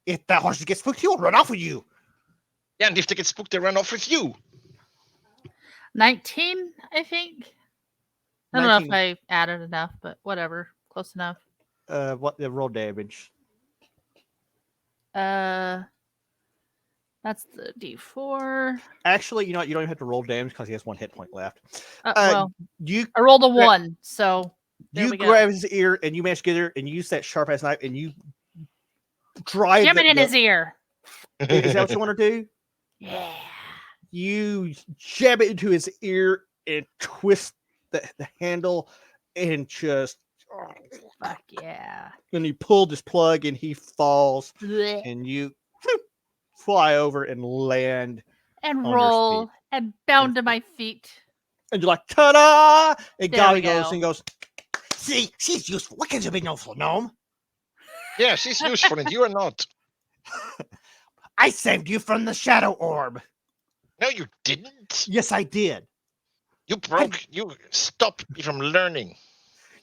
If that horses get spooked, he'll run off with you. Yeah, and if they get spooked, they run off with you. 19, I think. I don't know if I added enough, but whatever. Close enough. What the roll damage? That's the D4. Actually, you know what? You don't even have to roll damage because he has 1 hit point left. Well, You I rolled a 1, so there you we go. grab his ear and you manage to get there and you use that sharp ass knife and you drive Jam it in his ear. Is that what you want to do? Yeah. You jab it into his ear and twist the handle and just Fuck yeah. then you pull this plug and he falls Blech. and you fly over and land And on your roll feet. and bound to my feet. and you're like, ta-da! And There we Gobby goes go. and goes, see, she's useful. What can you be known for, gnome? Yeah, she's useful and you are not. I saved you from the shadow orb. No, you didn't. Yes, I did. You stopped me from learning.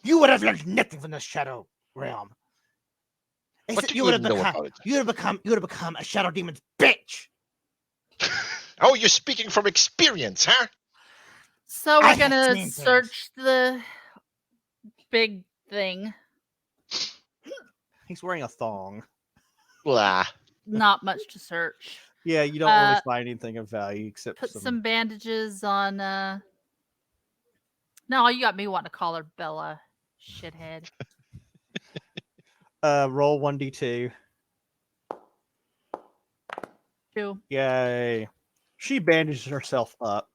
You would have learned nothing from the shadow realm. What do you you would have know become, about it? you would have become a shadow demon's bitch. Oh, you're speaking from experience, huh? So I we're have gonna seen search the big thing. He's wearing a thong. Blah. Not much to search. Yeah, you don't really find anything of value except Put some bandages on. No, you got me wanting to call her Bella, shithead. Roll 1d2. 2. Yay. She bandages herself up.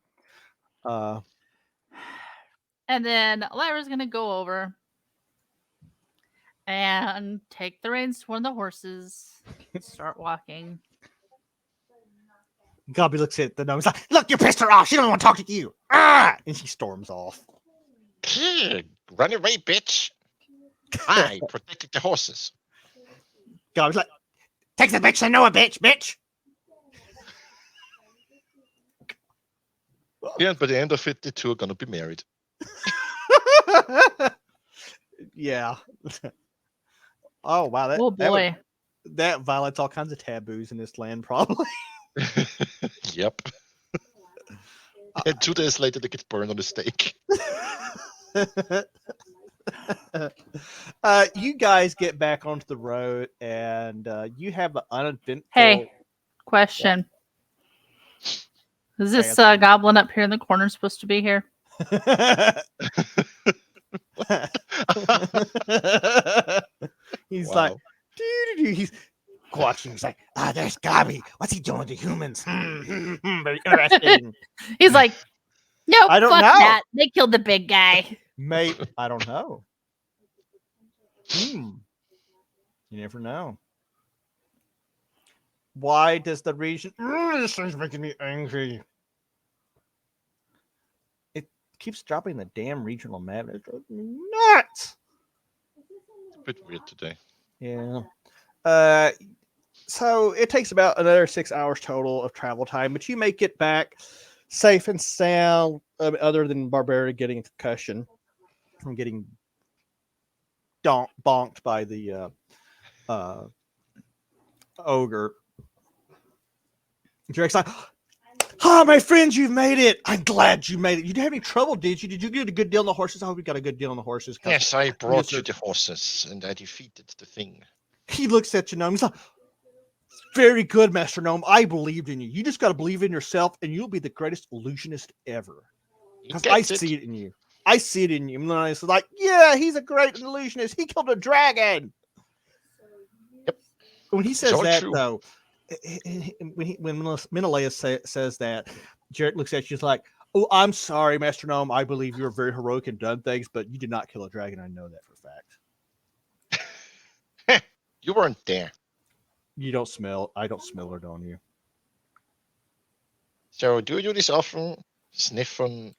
And then Lyra's gonna go over and take the reins to one of the horses. Start walking. Gobby looks at the gnome. He's like, look, you pissed her off. She don't want to talk to you. Ah! And she storms off. Run away, bitch. I protected the horses. Gobby's like, take the bitch. I know a bitch. Yeah, by the end of it, the two are gonna be married. Yeah. Oh, wow. Oh boy. That violates all kinds of taboos in this land, probably. Yep. And 2 days later, they get burned on the stake. You guys get back onto the road and you have an uneventful. Hey, question. Is this goblin up here in the corner supposed to be here? He's Wow. like, he's watching. He's like, there's Gobby. What's he doing to humans? Very interesting. He's like, nope, I don't fuck know. that. They killed the big guy. Mate, I don't know. You never know. Why does the region? This thing's making me angry. It keeps dropping the damn regional map. It drives me nuts. It's a bit weird today. Yeah. So it takes about another 6 hours total of travel time, but you make it back safe and sound, other than Barbarian getting a concussion from getting bonked by the ogre. Drake's like, my friends, you've made it. I'm glad you made it. You didn't have any trouble, did you? Did you get a good deal on the horses? I hope you got a good deal on the horses. Yes, I brought you the horses, and I defeated the thing. He looks at you, Gnome. He's like, very good, Master Gnome. I believed in you. You just got to believe in yourself, and you'll be the greatest illusionist ever. Because I see it in you. I see it in you. And I was like, yeah, he's a great illusionist. He killed a dragon. Yep. When he says that, true. though, when Menelaus says that, Jarrett looks at you like, oh, I'm sorry, Master Gnome. I believe you're very heroic and done things, but you did not kill a dragon. I know that for a fact. You weren't there. You don't smell. I don't smell it on you. So do you do this often? Sniff on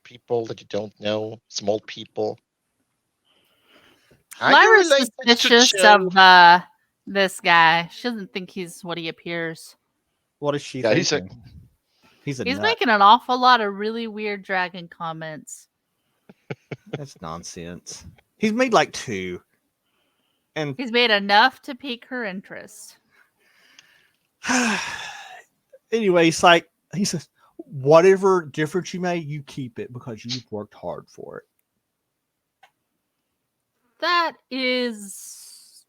people that you don't know? Small people? Lyra's suspicious of this guy. She doesn't think he's what he appears. What is she thinking? He's nut. Making an awful lot of really weird dragon comments. That's nonsense. He's made like 2. And he's made enough to pique her interest. Anyway, he says, whatever difference you made, you keep it because you've worked hard for it. That is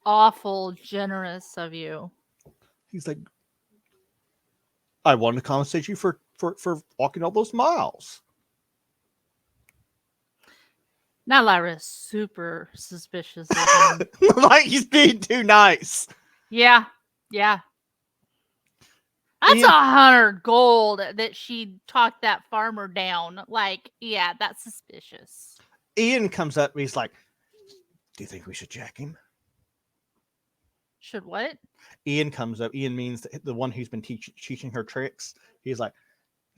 awful generous of you. He's like, I wanted to compensate you for walking all those miles. Now Lyra's super suspicious of him. Like he's being too nice. Yeah. That's Ian- 100 gold that she talked that farmer down. Like, yeah, that's suspicious. Ian comes up and he's like, do you think we should jack him? Should what? Ian comes up. Ian means the one who's been teaching her tricks. He's like,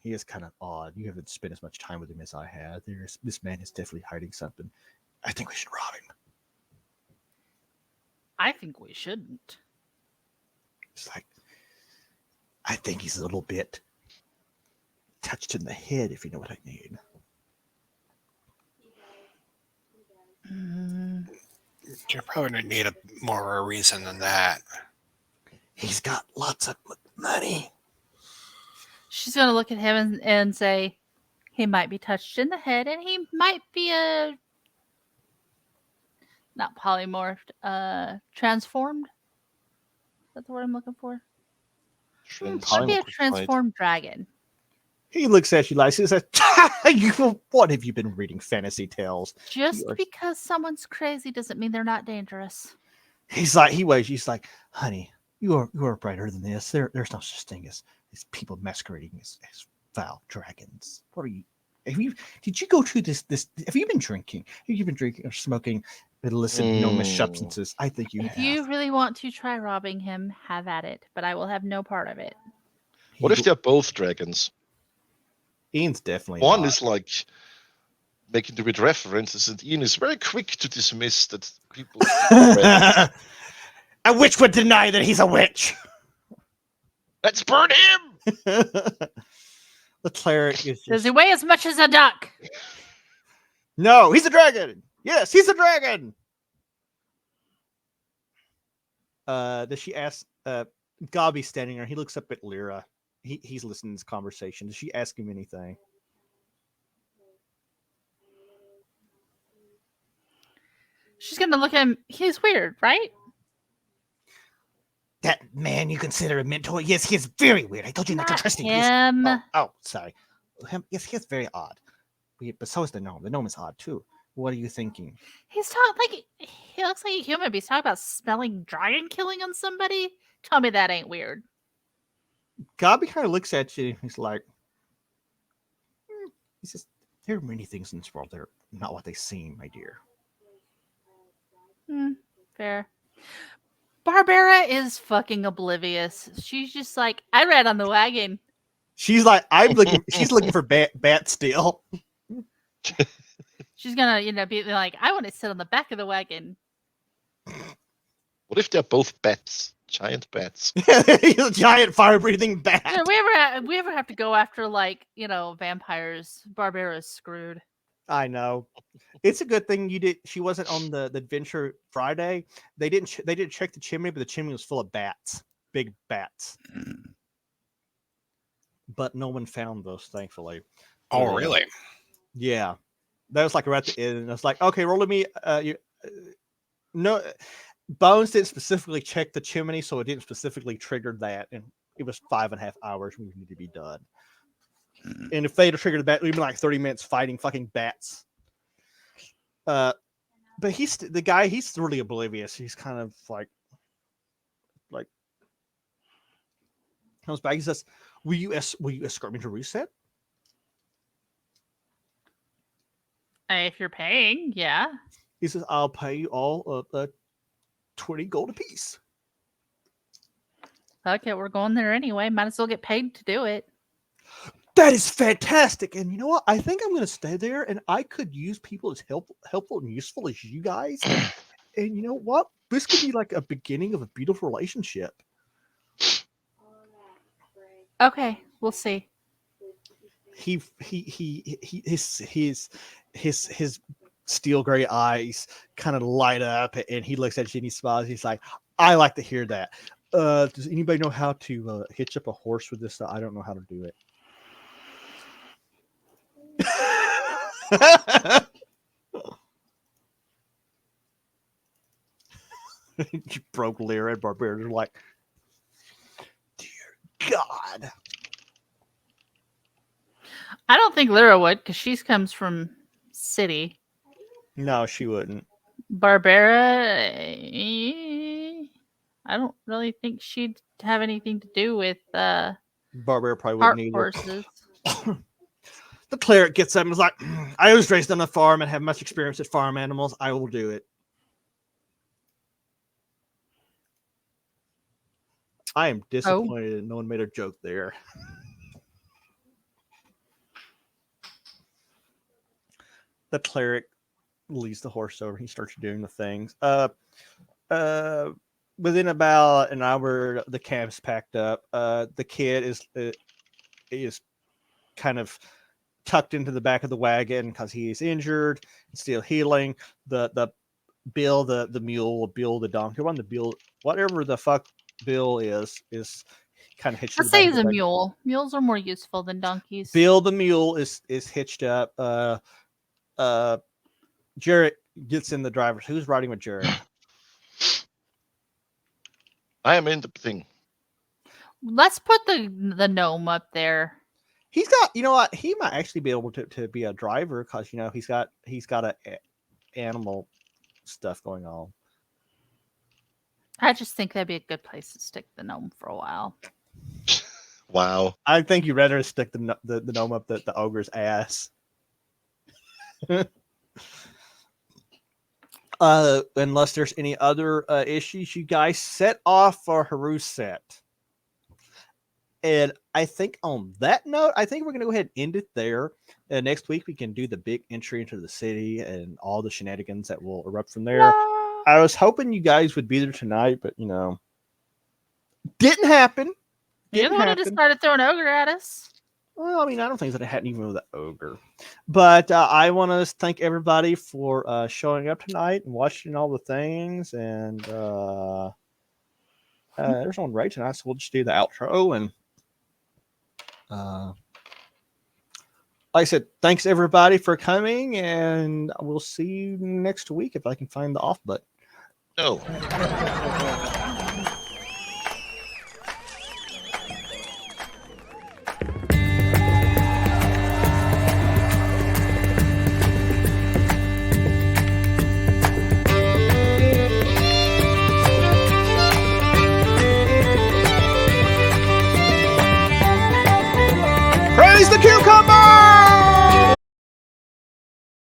he is kind of odd. You haven't spent as much time with him as I have. This man is definitely hiding something. I think we should rob him. I think we shouldn't. It's like, I think he's a little bit touched in the head, if you know what I mean. You probably need more of a reason than that. He's got lots of money. She's going to look at him and say, he might be touched in the head and he might be not polymorphed, transformed. Is that the word I'm looking for? Might be a transformed dragon. He looks at you like, he says, what have you been reading fantasy tales? Just because someone's crazy doesn't mean they're not dangerous. He's like, he's like, honey, you are brighter than this. There's no such thing as people masquerading as foul dragons. What are you? Did you go to this? Have you been drinking? Have you been drinking or smoking illicit gnomish substances? I think you have. If you really want to try robbing him, have at it. But I will have no part of it. What if they're both dragons? Ian's definitely one not. Is like making the weird references, and Ian is very quick to dismiss that people. A witch would deny that he's a witch. Let's burn him. The cleric is. Does he weigh as much as a duck? No, he's a dragon. Yes, he's a dragon. Does she ask? Gobby's standing there. He looks up at Lyra. He's listening to this conversation. Does she ask him anything? She's gonna look at him. He's weird, right? That man you consider a mentor? Yes, he is very weird. I told you not to trust him. Him. Sorry. Yes, he is very odd. But so is the gnome. The gnome is odd too. What are you thinking? He's talking like he looks like a human, but he's talking about smelling dragon killing on somebody. Tell me that ain't weird. Gobby kind of looks at you and he's like, he says, there are many things in this world that are not what they seem, my dear. Fair. Barbara is fucking oblivious. She's just like, I read on the wagon. She's like, she's looking for bat still. She's gonna, be like, I want to sit on the back of the wagon. What if they're both bats? Giant bats. He's a giant fire-breathing bat. We ever have to go after vampires? Barbara's screwed. I know. It's a good thing she wasn't on the adventure Friday. They didn't check the chimney, but the chimney was full of bats, big bats. But no one found those, thankfully. Oh, really? Yeah, that was like right at the end. And I was like, okay, roll to me. No. Bones didn't specifically check the chimney, so it didn't specifically trigger that, and it was 5.5 hours we needed to be done. And if they'd have triggered that, we'd be like 30 minutes fighting fucking bats. But he's really oblivious. He's kind of like comes back. He says, "Will you escort me to Reset?" If you're paying, yeah. He says, "I'll pay you all 20 gold apiece." Okay, we're going there anyway. Might as well get paid to do it. That is fantastic. And you know what? I think I'm going to stay there, and I could use people as helpful and useful as you guys. And you know what? This could be like a beginning of a beautiful relationship. Okay, we'll see. His steel gray eyes kind of light up, and he looks at you and he smiles. He's like, I like to hear that. Does anybody know how to hitch up a horse with this? I don't know how to do it. You broke Lyra, and Barbarians are like, dear God. I don't think Lyra would, because she comes from city. No, she wouldn't. Barbara, I don't really think she'd have anything to do with Barbara probably cart wouldn't either. horses. The cleric gets up and is like, I was raised on a farm and have much experience with farm animals. I will do it. I am disappointed that no one made a joke there. The cleric leads the horse over. He starts doing the things. Within about an hour, the camp's packed up. The kid is kind of tucked into the back of the wagon because he is injured, still healing. The Bill, the mule, Bill, the donkey, one the Bill, whatever the fuck Bill is kind of hitched. Let's say he's a mule. Mules are more useful than donkeys. Bill the mule is hitched up. Jarrett gets in the driver's. Who's riding with Jarrett? I am in the thing. Let's put the gnome up there. He's got, you know what? He might actually be able to be a driver because he's got a animal stuff going on. I just think that'd be a good place to stick the gnome for a while. Wow. I think you'd rather stick the gnome up the ogre's ass. Unless there's any other issues, you guys set off for Haru set. And I think on that note, I think we're going to go ahead and end it there. Next week, we can do the big entry into the city and all the shenanigans that will erupt from there. No. I was hoping you guys would be there tonight, but, didn't happen. You're the one who just started throwing ogre at us. Well, I mean, I don't think that it happened even with the ogre. But I want to thank everybody for showing up tonight and watching all the things. And there's one right tonight, so we'll just do the outro. And like I said, thanks everybody for coming, and we'll see you next week if I can find the off button. No. Praise the cucumber!